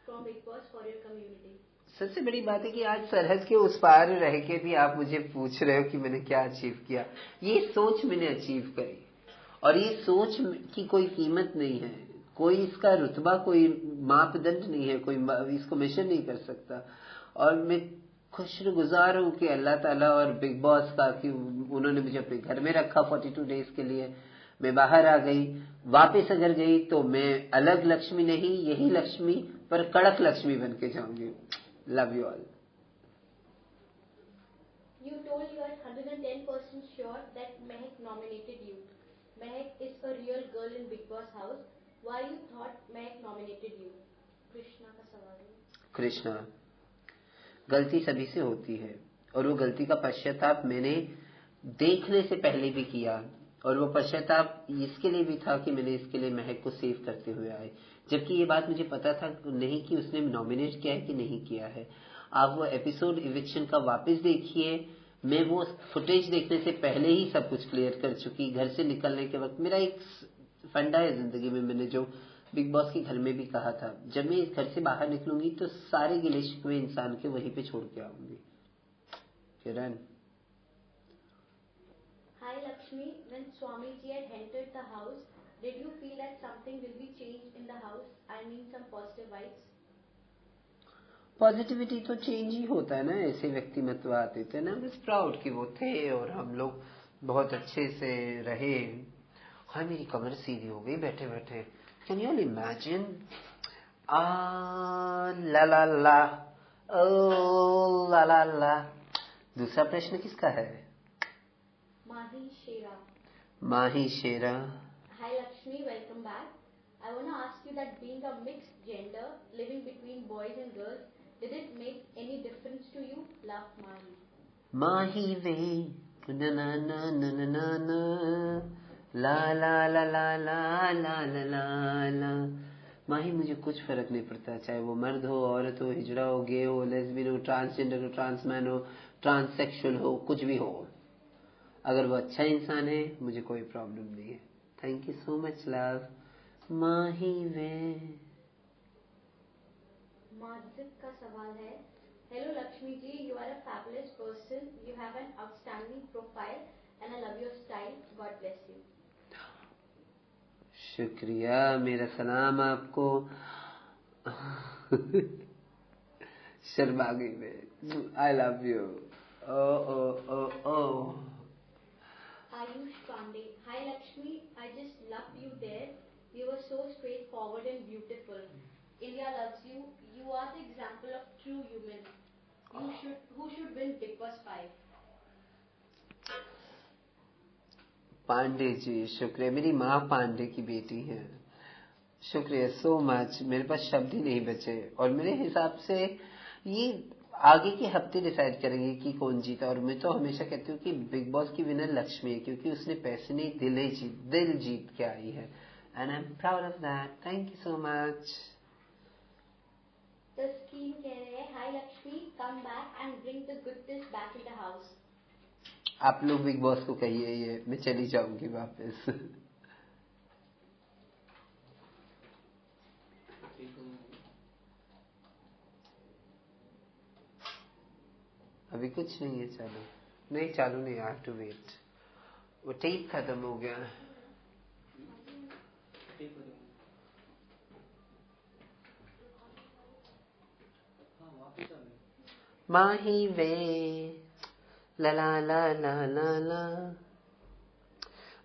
from Big Boss for your community? सबसे बड़ी बात है कि आज सरहद के उस पार रह के भी आप मुझे पूछ रहे हो कि मैंने क्या अचीव किया. ये सोच मैंने अचीव करी और ये सोच की कोई कीमत नहीं है. कोई इसका रुतबा, कोई मापदंड नहीं है. कोई इसको मेजर नहीं कर सकता. और मैं खुशगुजार हूँ कि अल्लाह ताला और बिग बॉस का कि उन्होंने मुझे अपने घर में रखा 42 डेज के लिए. मैं बाहर आ गई. वापस अगर गई तो मैं अलग लक्ष्मी नहीं, यही लक्ष्मी पर कड़क लक्ष्मी बन के जाऊंगी. Love you all. You told you are 110% sure that Mehak nominated you. Mehak is a real girl in Big Boss house. Why you thought Mehak nominated you? Krishna का सवाल है. कृष्णा. गलती सभी से होती है और वो गलती का पश्चाताप मैंने देखने से पहले भी किया. और वो पश्चाताप इसके लिए भी था कि मैंने इसके लिए महक को सेव करते हुए आए. जबकि ये बात मुझे पता था नहीं कि उसने नॉमिनेट किया है कि नहीं किया है. आप वो एपिसोड इविक्शन का वापस देखिए. मैं वो फुटेज देखने से पहले ही सब कुछ क्लियर कर चुकी. घर से निकलने के वक्त मेरा एक फंडा है जिंदगी में, मैंने जो बिग बॉस के घर में भी कहा था, जब मैं इस घर से बाहर निकलूंगी तो सारे गिले शिकवे इंसान के वहीं पे छोड़ के आऊंगी. किरण. Hi Lakshmi, when Swamiji had entered the house, did you feel that something will be changed in the house? I mean some positive vibes? Positivity तो चेंज ही होता है ना. ऐसे व्यक्तिमत्व आते थे ना. बस प्राउड कि वो थे और हम लोग बहुत अच्छे से रहे. हाँ मेरी कमर सीधी हो गई बैठे बैठे. Can you imagine. La la la. Oh la la la. दूसरा प्रश्न किसका है? Mahi Shera. Mahi Shera. Hi Lakshmi, welcome back. I want to ask you that being a mixed gender, living between boys and girls, Did it make any difference to you? Love, Mahi. माही वे ना ना ना ना ना ना ना ला la la la la la la la ला। माही मुझे कुछ फर्क नहीं पड़ता, चाहे वो मर्द हो, औरत हो, हिजड़ा हो, गे हो, लेस्बियन हो, ट्रांसजेंडर हो, ट्रांसमैन हो, ट्रांससेक्सुअल हो, कुछ भी हो, अगर वो अच्छा इंसान है मुझे कोई प्रॉब्लम नहीं है। Thank you so much love Mahi वे। माजिद का सवाल है, hello Lakshmi ji, you are a fabulous person, you have an outstanding profile and I love your style, God bless you. शुक्रिया, मेरा सलाम आपको। शर्मा गई मैं। I love you. Oh oh oh oh. Ayush Pandey, hi Lakshmi, I just loved you there. You were so straightforward and beautiful. India loves you. You are the example of true human. Who should win Big Boss 5? Pandey ji, शुक्रिया। मेरी माँ पांडे की बेटी है। शुक्रिया so much. मेरे पास शब्द ही नहीं बचे, और मेरे हिसाब से ये आगे के हफ्ते डिसाइड करेंगे कि कौन जीता। और मैं तो हमेशा कहती हूँ कि बिग बॉस की विनर लक्ष्मी है, क्योंकि उसने पैसे नहीं दिल जीत के आई है, and I am proud of that. Thank you so much. Taskeen कह रहे हैं, hi Lakshmi, come back and bring the goodness back in the house. आप लोग बिग बॉस को कहिए ये, मैं चली जाऊंगी वापस। अभी कुछ नहीं है चालू। नहीं चालू नहीं, आई हैव टू वेट। वो टेप खत्म हो गया। माही वे ला ला ला ला ला ला।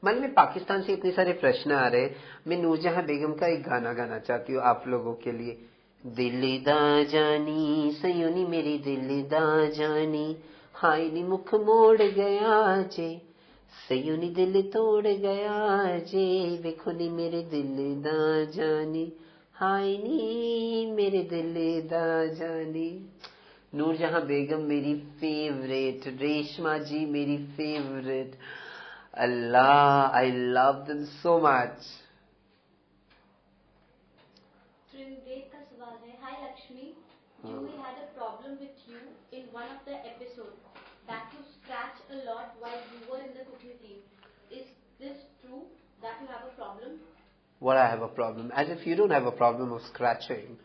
मन में पाकिस्तान से इतने सारे प्रश्न आ रहे, मैं नूरजहां बेगम का एक गाना गाना चाहती हूँ आप लोगों के लिए। दिल दा जानी सयोनी मेरी दिल दा जानी, हाय नी मुख मोड़ गया जे, सयोनी दिल तोड़ गया जे, देखो नी मेरे दिल दा जानी, हाय नी मेरे दिल दा जानी। नूरजहां बेगम मेरी फेवरेट, रेशमा जी मेरी favourite. Allah, I love them so much. Trindev का सवाल है, हाय Lakshmi, Juhi had a problem with you in one of the episodes that you scratch a lot while you were in the cooking team. Is this true that you have a problem? What, I have a problem? As if you don't have a problem of scratching.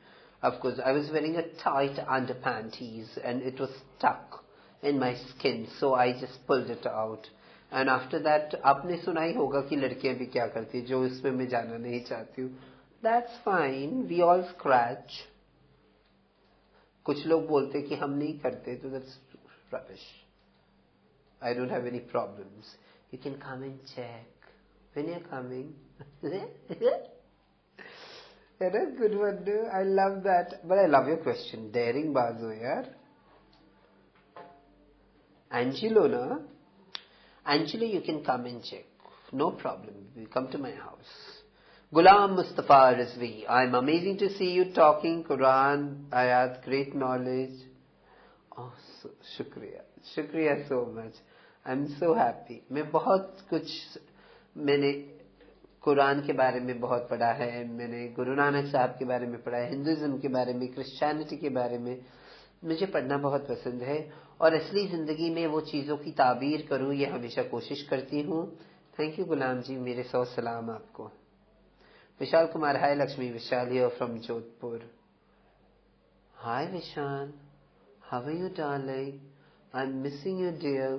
Of course, I was wearing a tight underpanties and it was stuck in my skin, so I just pulled it out. And after that, आपने सुना ही होगा कि लड़कियां भी क्या करती है, जो इसमें मैं जाना नहीं चाहती हूँ। That's fine, we all scratch. कुछ लोग बोलते कि हम नहीं करते, तो that's rubbish. I don't have any problems. You can come and check when you're coming. That's good one. I love that. But I love your question. Daring bazo yaar. Angelo na? Angelo, you can come and check. No problem. You come to my house. Ghulam Mustafa Rizvi, I'm amazing to see you talking Quran, ayat, great knowledge. Oh, so, shukriya. Shukriya so much. I'm so happy. मैं बहुत कुछ, मैंने कुरान के बारे में बहुत पढ़ा है, मैंने गुरु नानक साहब के बारे में पढ़ा है, हिंदुइज्म के बारे में, क्रिश्चियनिटी के बारे में। मुझे पढ़ना बहुत पसंद है, और असली ज़िंदगी में वो चीज़ों की ताबीर करूँ, ये हमेशा कोशिश करती हूँ। थैंक यू गुलाम जी, मेरे 100 सलाम आपको। Vishal Kumar, hi Lakshmi, Vishal here from Jodhpur. Hi Vishal, how are you darling? I am missing you dear.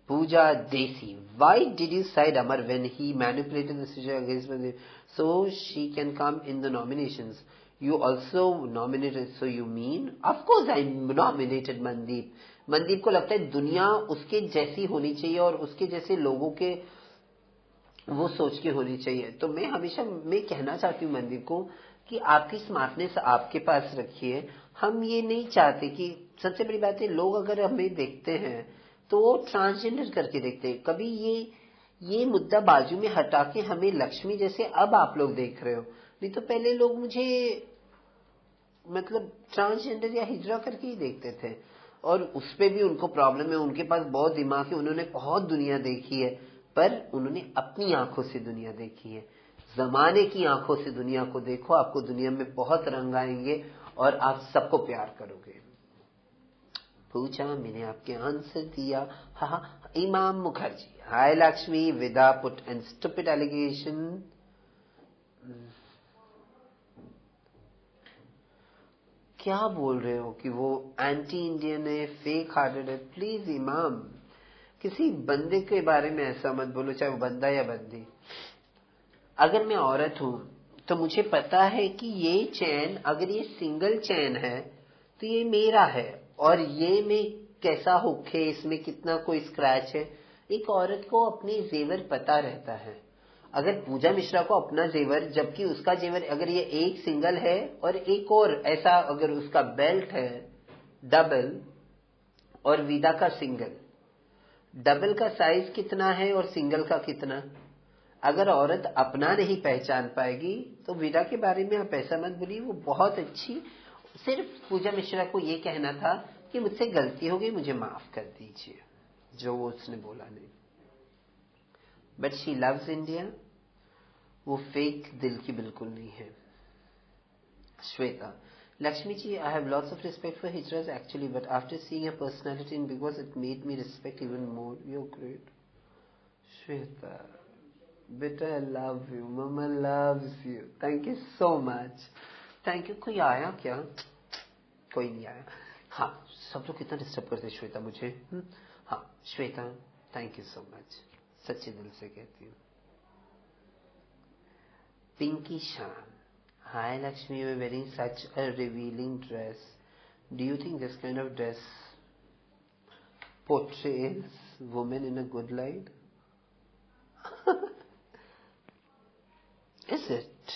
Pooja Desi, why did you side Amar when he manipulated the situation against Mandeep so she can come in the nominations? You also nominated, so you mean? Of course I nominated Mandeep. Mandeep को लगता है दुनिया उसके जैसी होनी चाहिए और उसके जैसे लोगों के वो सोच के होनी चाहिए। तो मैं हमेशा मैं कहना चाहती हूँ मनदीप को कि आपकी स्मार्टनेस आपके पास रखिए। हम ये नहीं चाहते कि, सबसे बड़ी बात है, लोग अगर हमें देखते हैं तो वो ट्रांसजेंडर करके देखते हैं। कभी ये मुद्दा बाजू में हटा के हमें लक्ष्मी जैसे अब आप लोग देख रहे हो, नहीं तो पहले लोग मुझे मतलब ट्रांसजेंडर या हिजरा करके ही देखते थे, और उस पे भी उनको प्रॉब्लम है। उनके पास बहुत दिमाग है, उन्होंने बहुत दुनिया देखी है, पर उन्होंने अपनी आंखों से दुनिया देखी है। जमाने की आंखों से दुनिया को देखो, आपको दुनिया में बहुत रंग आएंगे और आप सबको प्यार करोगे। पूछा, मैंने आपके आंसर दिया। हाँ, इमाम मुखर्जी, हाय लक्ष्मी, विदा पुट एंड स्टूपिड एलिगेशन। क्या बोल रहे हो कि वो एंटी इंडियन है, फेक हार्टेड है? प्लीज इमाम, किसी बंदे के बारे में ऐसा मत बोलो, चाहे वो बंदा या बंदी। अगर मैं औरत हूं तो मुझे पता है कि ये चैन, अगर ये सिंगल चैन है तो ये मेरा है, और ये में कैसा हुक है, इसमें कितना कोई स्क्रैच है। एक औरत को अपने जेवर पता रहता है। अगर पूजा मिश्रा को अपना जेवर, जबकि उसका जेवर अगर ये एक सिंगल है और एक और ऐसा, अगर उसका बेल्ट है डबल और विदा का सिंगल, डबल का साइज कितना है और सिंगल का कितना, अगर औरत अपना नहीं पहचान पाएगी तो विदा के बारे में आप ऐसा मत बोलिए। वो बहुत अच्छी, सिर्फ पूजा मिश्रा को ये कहना था कि मुझसे गलती हो गई, मुझे माफ कर दीजिए, जो वो उसने बोला नहीं। बट शी लव्स इंडिया, वो फेक दिल की बिल्कुल नहीं है। Shweta, Lakshmi ji, I have lots of respect for hijras actually, but after seeing your personality in Big Boss, it made me respect even more. You're great. Shweta, beta, I love you. Mama loves you. Thank you so much. Thank you. कोई आया क्या? कोई नहीं आया। हाँ, सब लोग कितना डिस्टर्ब करते श्वेता मुझे। हाँ Shweta, thank you so much, सच्चे दिल से कहती हूँ। पिंकी शान, Hi Lakshmi, you are wearing such a revealing dress. Do you think this kind of dress portrays women in a good light? Is it?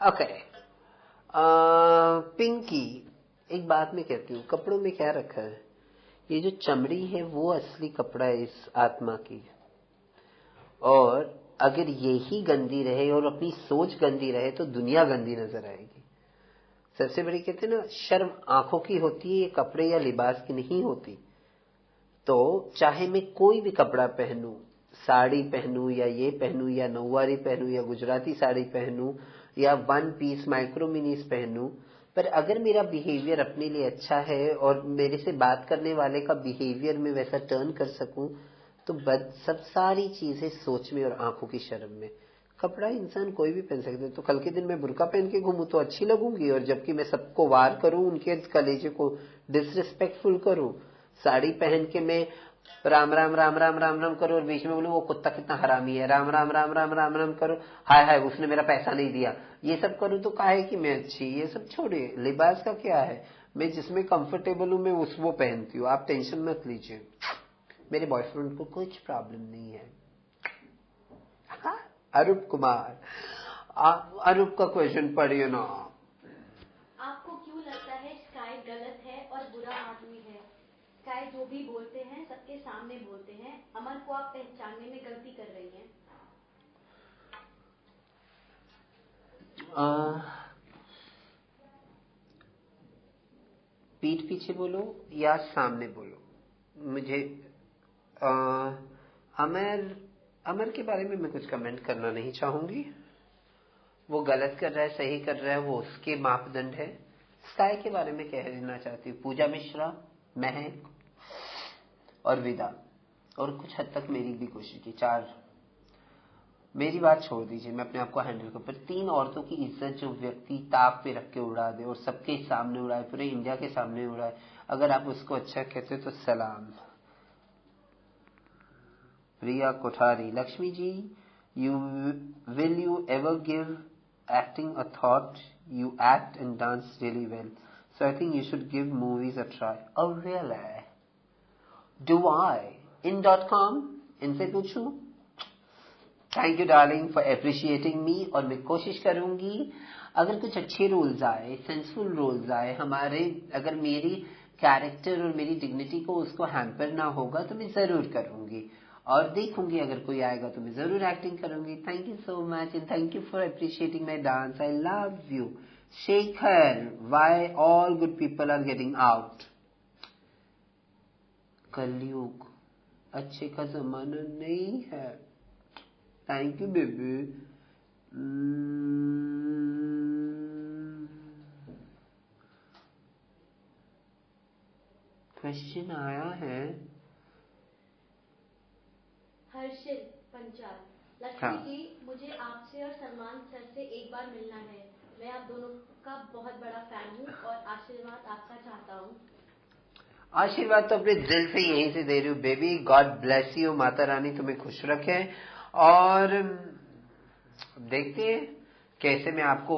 Okay. Pinky, एक बात मैं कहती हूँ, कपड़ों में क्या रखा है? ये जो चमड़ी है वो असली कपड़ा है इस आत्मा की, और अगर यही गंदी रहे और अपनी सोच गंदी रहे तो दुनिया गंदी नजर आएगी। सबसे बड़ी कहते हैं ना, शर्म आंखों की होती है, ये कपड़े या लिबास की नहीं होती। तो चाहे मैं कोई भी कपड़ा पहनूं, साड़ी पहनूं या ये पहनूं या नौवारी पहनूं या गुजराती साड़ी पहनूं या वन पीस माइक्रो मिनीस पहनूं, पर अगर मेरा बिहेवियर अपने लिए अच्छा है और मेरे से बात करने वाले का बिहेवियर में वैसा टर्न कर सकूं, तो सब सारी चीजें सोच में और आंखों की शर्म में। कपड़ा इंसान कोई भी पहन सकते, तो कल के दिन मैं बुर्का पहन के घूमूं तो अच्छी लगूंगी, और जबकि मैं सबको वार करूं, उनके कलेजे को डिसरिस्पेक्टफुल करूं। साड़ी पहन के मैं राम राम राम राम राम राम करो और बीच में बोलूं वो कुत्ता कितना हरामी है, राम राम राम राम राम राम करो, हाय हाय उसने मेरा पैसा नहीं दिया, ये सब करूं तो काहे कि मैं अच्छी। ये सब छोड़िए, लिबास का क्या है, मैं जिसमें कंफर्टेबल हूं मैं वो पहनती हूँ, आप टेंशन मत लीजिए, मेरे बॉयफ्रेंड को कुछ प्रॉब्लम नहीं है। अरूप कुमार, अरूप का क्वेश्चन पढ़िए ना। आपको क्यों लगता है स्काई गलत है और बुरा आदमी है? स्काई जो भी बोलते हैं सबके सामने बोलते हैं। अमन को आप पहचानने में गलती कर रही हैं। पीठ पीछे बोलो या सामने बोलो, मुझे अमर के बारे में मैं कुछ कमेंट करना नहीं चाहूंगी। वो गलत कर रहा है, सही कर रहा है, वो उसके मापदंड है। स्काई के बारे में कह देना चाहती हूँ, पूजा मिश्रा, महक और विदा, और कुछ हद तक मेरी भी कोशिश की, 4। मेरी बात छोड़ दीजिए, मैं अपने आप को हैंडल कर, पर 3 औरतों की इज्जत जो व्यक्ति ताक पे रख के उड़ा दे और सबके सामने उड़ाए, पूरे इंडिया के सामने उड़ाए, अगर आप उसको अच्छा कहते हो तो सलाम। प्रिया Kothari, Lakshmi ji, will you ever give acting a thought? You act and dance really well, so I think you should give movies a try. Oh really? Do I? in.com? इनसे पूछूं? Thank you darling for appreciating मी, और मैं कोशिश करूंगी अगर कुछ अच्छे roles आए, सेंसफुल रोल्स आए हमारे, अगर मेरी कैरेक्टर और मेरी डिग्निटी को उसको हैम्पर ना होगा तो मैं जरूर करूंगी। और देखूंगी अगर कोई आएगा तो मैं जरूर एक्टिंग करूंगी. Thank you so much and thank you for appreciating my dance. I love you. Shekhar, why all good people are getting out. कलयुग अच्छे का जमाना नहीं है. Thank you baby. क्वेश्चन आया है. हर्षिल पंचाल. लक्ष्मी हाँ. जी, मुझे आपसे और सलमान सर से एक बार मिलना है. मैं आप दोनों का बहुत बड़ा फैन हूँ और आशीर्वाद आपका चाहता हूँ. आशीर्वाद तो अपने दिल से यहीं से दे रही हूँ baby. God bless you. Mata Rani तुम्हें खुश रखे. और देखते हैं कैसे मैं आपको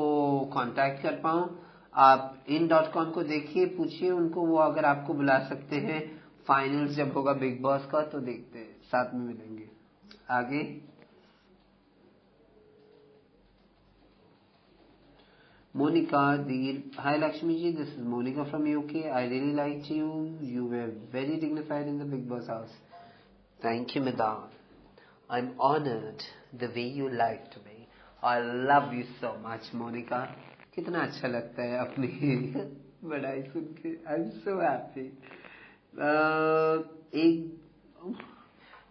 कांटेक्ट कर पाऊं. आप in.com को देखिए, पूछिए उनको, वो अगर आपको बुला सकते हैं फाइनल्स जब होगा बिग बॉस का तो देखते हैं, साथ में मिलेंगे. आगे Monica Deer. Hi Lakshmi ji, this is Monica from UK. I really liked you. You were very dignified in the Big Boss house. Thank you, madam. I'm honored the way you liked me. I love you so much, Monica. कितना अच्छा लगता है अपनी बड़ाई सुन के. I'm so happy. एक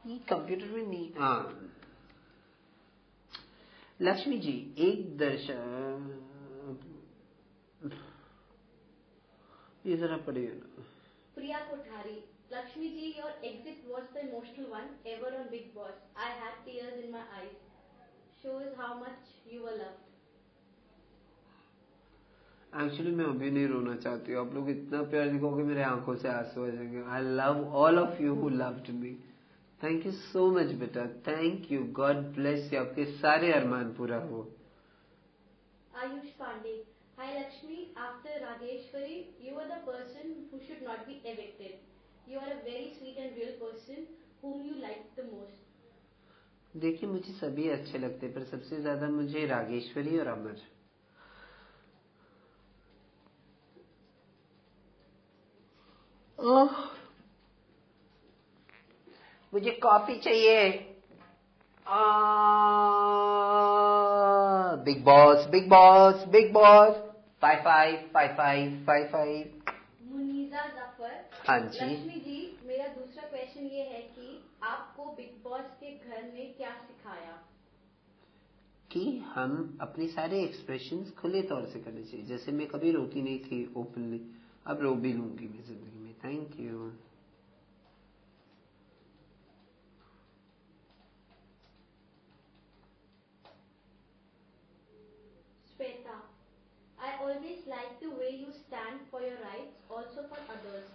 ये computer में नहीं. हाँ लक्ष्मी जी, एक दर्शक ये जरा पढ़िए ना. Priya Kothari. Lakshmi ji, your exit was the emotional one ever on Big Boss. I had tears in my eyes. Shows how much you were loved. Actually मैं अभी नहीं रोना चाहती हूँ. आप लोग इतना प्यार दिखाओगे मेरे आंखों से आंसू आ जाएंगे. I love all of you who loved me. Thank you so much बेटा. Thank you. God bless you. आपके सारे अरमान पूरा हो. Ayush Pandey. Hi Lakshmi, after Rageshwari, you are the person who should not be evicted. You are a very sweet and real person whom you like the most. देखिए मुझे सभी अच्छे लगते पर सबसे ज्यादा मुझे रागेश्वरी और अमर. ओह मुझे कॉफी चाहिए. Bigg Boss Bigg Boss Bigg Boss. 555555. Munija Zafar. हाँ जी. लक्ष्मी जी, मेरा दूसरा क्वेश्चन ये है कि आपको बिग बॉस के घर ने क्या सिखाया? कि हम अपने सारे एक्सप्रेशंस खुले तौर से करने चाहिए. जैसे मैं कभी रोती नहीं थी ओपनली, अब रो भी लूंगी मैं जिंदगी में. Thank you. Shweta. I always like the way you stand for your rights, also for others.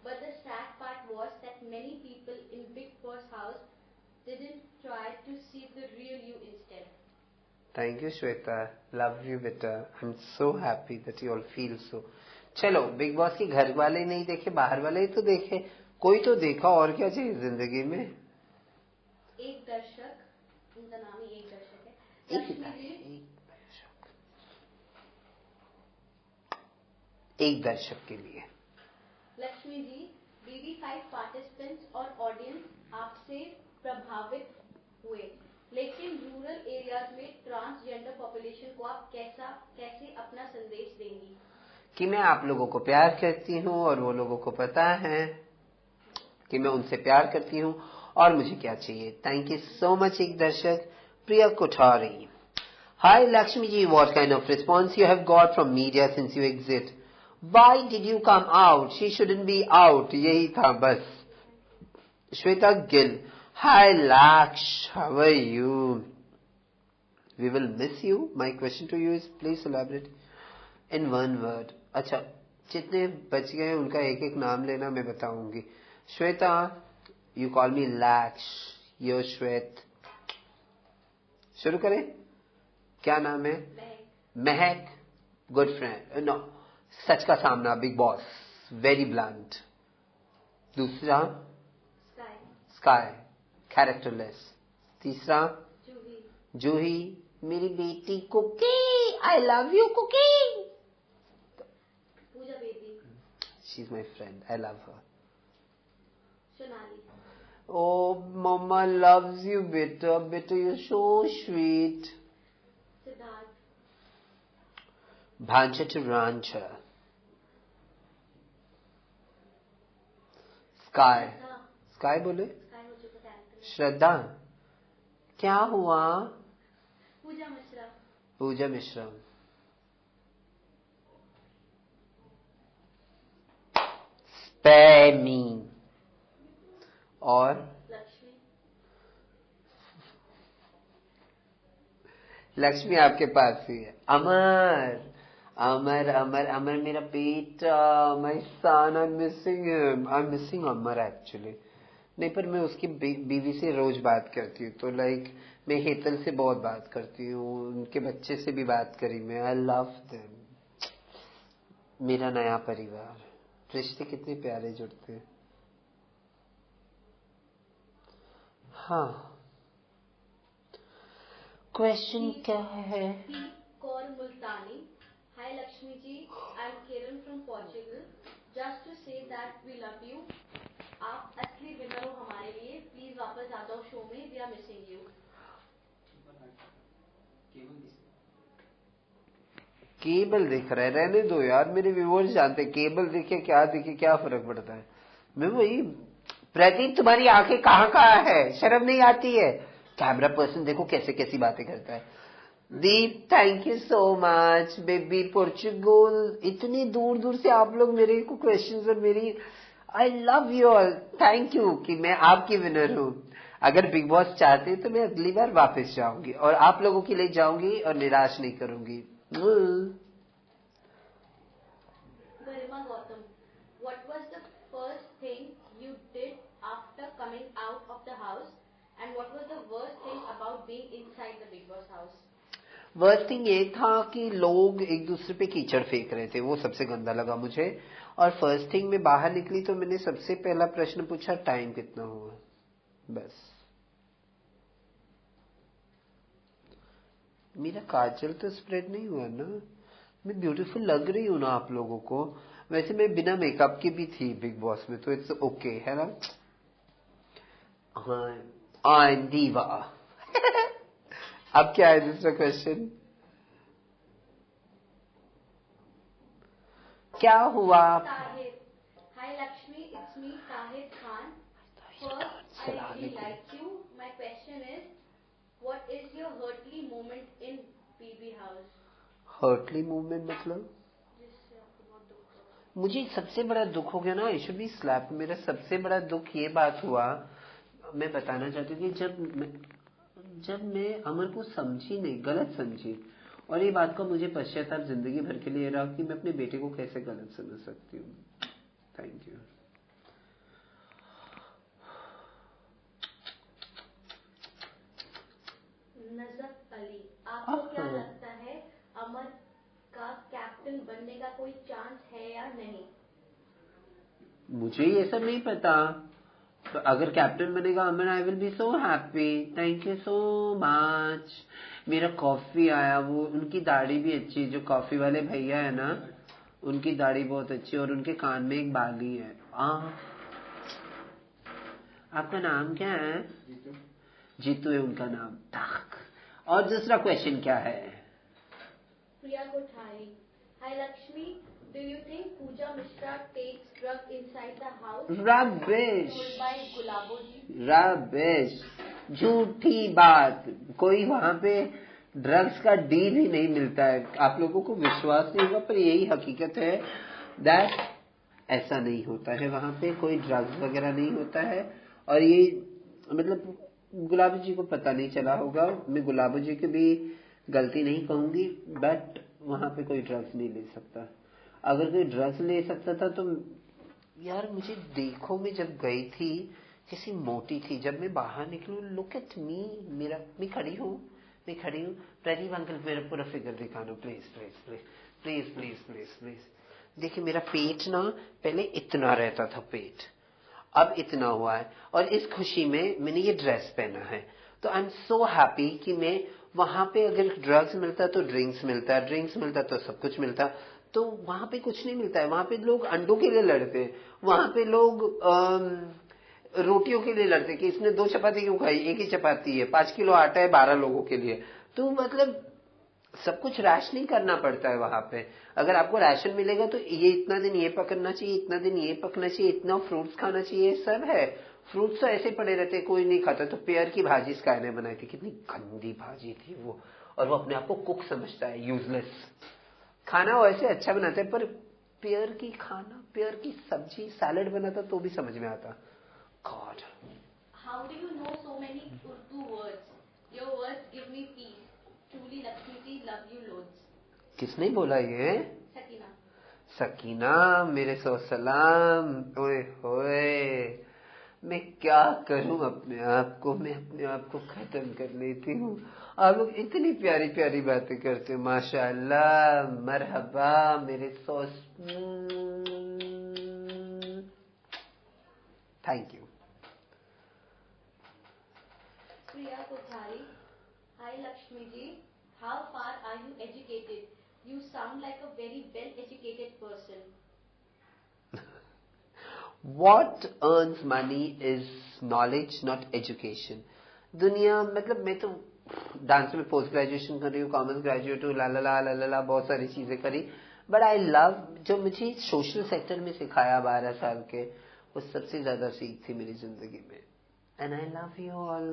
But the sad part was that many people in Big Boss house didn't try to see the real you instead. Thank you Shweta. Love you बेटा. I am so happy that you all feel so. चलो Bigg boss के घर वाले नहीं देखे, बाहर वाले ही तो देखे. कोई तो देखा. और क्या चाहिए जिंदगी में. एक दर्शक, उनका नाम ही एक दर्शक है. एक दर्शक के लिए. लक्ष्मी जी, BB5 पार्टिसिपेंट्स और ऑडियंस आपसे प्रभावित हुए, लेकिन रूरल एरियाज में ट्रांसजेंडर पॉपुलेशन को आप कैसे अपना संदेश देंगी? कि मैं आप लोगों को प्यार करती हूँ और वो लोगों को पता है कि मैं उनसे प्यार करती हूँ और मुझे क्या चाहिए. Thank you so much. एक दर्शक Priya Kothari. Hi Lakshmi ji, what kind of response you have got from media since you exit. Why did you come out. She shouldn't be out. यही था बस. Shweta Gill. Hi Laksh, how are you. We will miss you. My question to you is please elaborate in one word. अच्छा जितने बच गए उनका एक एक नाम लेना, मैं बताऊंगी. श्वेता, यू कॉल मी लक्ष. यो श्वेत. शुरू करें. क्या नाम है. महक. Good friend. No, Sach Ka Saamna. Bigg Boss. Very blunt. दूसरा स्काई. कैरेक्टरलेस. तीसरा जूही. मेरी बेटी Cookie. I love you Cookie. Pooja baby. She is my friend. I love her. Sonali. Oh, Mama loves you, beta. Beta, you're so sweet. Siddharth. Bhanja to Rancha. Sky. Sky बोले? Sky हो चुका character. श्रद्धा. क्या हुआ? पूजा मिश्रा. पूजा Mishra. Spare me. और लक्ष्मी. लक्ष्मी आपके पास ही है. अमर. अमर अमर अमर मेरा बेटा. My son. I am missing him. I am missing Amar actually. नहीं, पर मैं उसकी बीवी से रोज बात करती हूँ. तो लाइक मैं हेतल से बहुत बात करती हूँ. उनके बच्चे से भी बात करी मैं. I love them. मेरा नया परिवार. रिश्ते कितने प्यारे जुड़ते हैं. हाँ, क्वेश्चन क्या है? कौर मुल्तानी. Hi Lakshmi ji, I'm Kiran from Portugal. Just to say that we love you. आप असली विनर हो हमारे लिए. प्लीज वापस आ जाओ शो में. We are missing you. Cable दिख रहा है. रहने दो यार. मेरे व्यूअर्स जानते हैं केबल दिखे क्या फर्क पड़ता है. मैं वही. प्रदीप, तुम्हारी आंखें कहाँ है? शर्म नहीं आती है? कैमरा पर्सन देखो कैसे कैसी बातें करता है. Deep, thank you so much. Baby Portugal. इतनी दूर दूर से आप लोग मेरे को क्वेश्चंस और मेरी. आई love you all. Thank you कि मैं आपकी विनर हूँ. अगर बिग बॉस चाहते तो मैं अगली बार वापस जाऊंगी और आप लोगों के लिए जाऊंगी और निराश नहीं करूंगी. गरिमा Gautam. What was the first thing you did after coming out of the house? And what was the worst thing about being inside the Big Boss house? Worst thing ये था कि लोग एक दूसरे पे कीचड़ फेंक रहे थे. वो सबसे गंदा लगा मुझे. और फर्स्ट थिंग मैं बाहर निकली तो मैंने सबसे पहला प्रश्न पूछा, टाइम कितना हुआ. बस. मेरा काजल तो स्प्रेड नहीं हुआ ना. मैं ब्यूटीफुल लग रही हूं ना आप लोगों को. वैसे मैं बिना मेकअप की भी थी बिग बॉस में, तो इट्स ओके है ना. हाँ, दीवा. अब क्या है दूसरा क्वेश्चन? क्या हुआ? Tahir. Hi Lakshmi, it's me Tahir Khan. First, I really like you. My question is, what is your hurtly moment in BB house? Heartily movement मतलब? जिससे आपको बहुत दुख हुआ. मुझे सबसे बड़ा दुख हो गया ना. I should be slap. मेरा सबसे बड़ा दुख ये बात हुआ. मैं बताना चाहती हूँ कि जब मैं अमर को समझी नहीं, गलत समझी. और ये बात का मुझे पश्चाताप जिंदगी भर के लिए रहा कि मैं अपने बेटे को कैसे गलत समझ सकती हूँ. Thank you. नजफ अली. आपको क्या लगता है अमर का कैप्टन बनने का कोई चांस है या नहीं? मुझे ये सब नहीं पता. तो अगर कैप्टन बनेगा Amar, I will be so happy. Thank you so much. मेरा कॉफी आया. वो उनकी दाढ़ी भी अच्छी. जो कॉफी वाले भैया है ना, उनकी दाढ़ी बहुत अच्छी और उनके कान में एक बाली है. आपका नाम क्या है? जीतू है उनका नाम. और दूसरा क्वेश्चन क्या है? प्रिया Kothari. Hi Lakshmi, do you think Pooja Mishra takes drug inside the house? Rubbish. Told by Gulabo ji. Rubbish. झूठी बात. कोई वहां पे ड्रग्स का डील ही नहीं मिलता है. आप लोगों को विश्वास नहीं होगा पर यही हकीकत है. दैट ऐसा नहीं होता है. वहां पे कोई ड्रग्स वगैरह नहीं होता है. और ये मतलब गुलाबो जी को पता नहीं चला होगा. मैं गुलाबो जी की भी गलती नहीं कहूंगी, बट वहां पे कोई ड्रग्स नहीं ले सकता. अगर कोई ड्रग्स ले सकता था तो यार मुझे देखो, मैं जब गई थी कैसी मोटी थी. जब मैं बाहर निकलूं, लुक एट मी. मैं खड़ी हूँ. प्रदीप अंकल मेरा पूरा फिगर दिखाना please please please please please please please. देखिए मेरा पेट ना पहले इतना रहता था पेट, अब इतना हुआ है. और इस खुशी में मैंने ये ड्रेस पहना है. तो आई एम सो हैप्पी कि मैं वहां पे अगर ड्रग्स मिलता तो ड्रिंक्स मिलता, ड्रिंक्स मिलता तो सब कुछ मिलता. तो वहां पे कुछ नहीं मिलता है. वहां पे लोग अंडों के लिए लड़ते हैं. वहां पे लोग रोटियों के लिए लड़ते कि इसने 2 चपाती क्यों खाई, एक ही चपाती है, 5 किलो आटा है 12 लोगों के लिए। तो मतलब सब कुछ राशनिंग करना पड़ता है वहां पे। अगर आपको राशन मिलेगा तो ये इतना दिन ये पकड़ना चाहिए, इतना दिन ये पकना चाहिए, इतना फ्रूट्स खाना चाहिए, सब है। फ्रूट्स तो ऐसे पड़े रहते, कोई नहीं खाता। तो पेयर की भाजी स्काई ने बनाई थी, कितनी गंदी भाजी थी वो, और वो अपने आप को कुक समझता है, यूजलेस। खाना वो ऐसे अच्छा बनाता है, पर पेयर की खाना, पेयर की सब्जी, सैलेड बनाता तो भी समझ में आता। God, how do you know so many Urdu words? Your words give me peace. Truly Lakshmi ji, love you loads. किसने बोला ये? सकीना। सकीना, मेरे सो सलाम। ओए होए, मैं क्या करूं अपने आप को, मैं अपने आप को खत्म कर लेती हूँ। आप लोग इतनी प्यारी प्यारी बातें करते हो, माशाअल्लाह, मरहबा मेरे सो। Thank you. Priya Kothari, hi Lakshmi ji, how far are you educated? You sound like a very well educated person. What earns money is knowledge, not education. दुनिया मतलब मैं तो डांस में पोस्ट ग्रेजुएशन कर रही हूँ, कॉमर्स ग्रेजुएट हूँ, ला la la la la ला, बहुत सारी चीजें करी। बट आई लव, जो मुझे सोशल सेक्टर में सिखाया 12 साल के, वो सबसे ज्यादा सीख थी मेरी जिंदगी में। And I love you all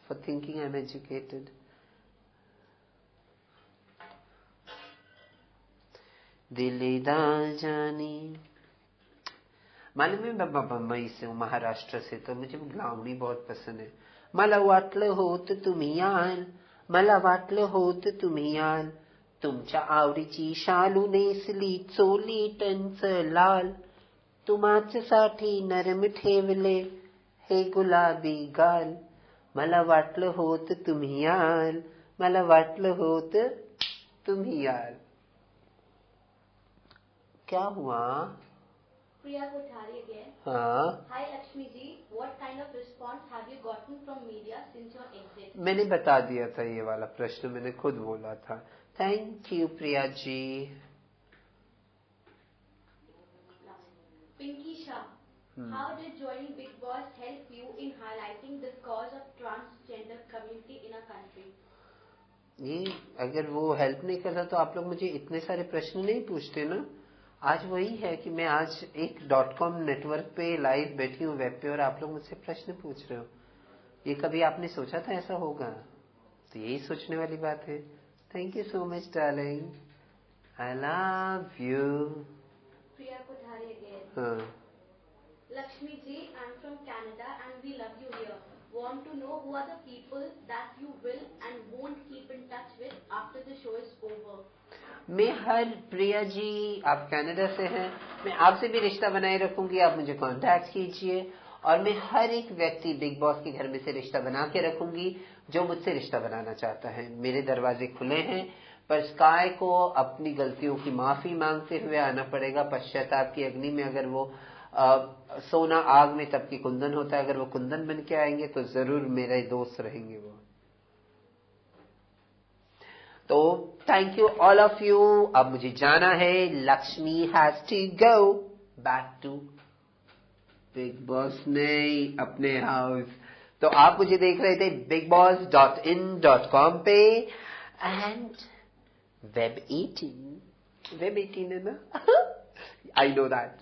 for thinking I am educated. दिलेदा जानी, मालूम है मैं बम्बई से हूँ, महाराष्ट्र से, तो मुझे लावणी बहुत पसंद है। मला वाटलं होत तुम्ही याल, मला वाटलं होत तुम्ही याल, तुमच्या आवडीची शालू नेसली, चोली टंच लाल, तुमच्यासाठी नरम ठेवले हे गुलाबी गाल, मला वाटलं होत तुम्ही याल, मला वाटलं होत तुम्ही याल। क्या हुआ? Priya Kothari again. हाँ, Hi Lakshmi ji, what kind of response have you gotten from media since your exit? मैंने बता दिया था ये वाला प्रश्न, मैंने खुद बोला था। Thank you Priya ji. Pinky Shah, how did joining Big Boss help you in highlighting the cause of transgender community in our country? ये अगर वो हेल्प नहीं करता तो आप लोग मुझे इतने सारे प्रश्न नहीं पूछते ना। आज वही है कि मैं आज एक .com नेटवर्क पे लाइव बैठी हूँ, वेब पे, और आप लोग मुझसे प्रश्न पूछ रहे हो। ये कभी आपने सोचा था ऐसा होगा? तो यही सोचने वाली बात है। Thank you so much darling, I love you. Priya Kothari again. हाँ, Lakshmi ji, I'm from Canada and we love you here. Want to know who are the people that you will and won't keep in touch with after the show is over? मैं हर, प्रिया जी आप Canada से हैं, मैं आपसे भी रिश्ता बनाए रखूंगी, आप मुझे कांटेक्ट कीजिए। और मैं हर एक व्यक्ति बिग बॉस के घर में से रिश्ता बना के रखूंगी जो मुझसे रिश्ता बनाना चाहता है। मेरे दरवाजे खुले हैं, पर स्काई को अपनी गलतियों की माफी मांगते हुए आना पड़ेगा। पश्चाताप की अग्नि में अगर वो सोना आग में तब की कुंदन होता है, अगर वो कुंदन बन के आएंगे तो जरूर मेरे दोस्त रहेंगे वो। तो thank you all of you. अब मुझे जाना है, Lakshmi has to go back to Bigg Boss नहीं, अपने हाउस। तो आप मुझे देख रहे थे bigboss.in.com पे एंड Web 18 है ना? I know that.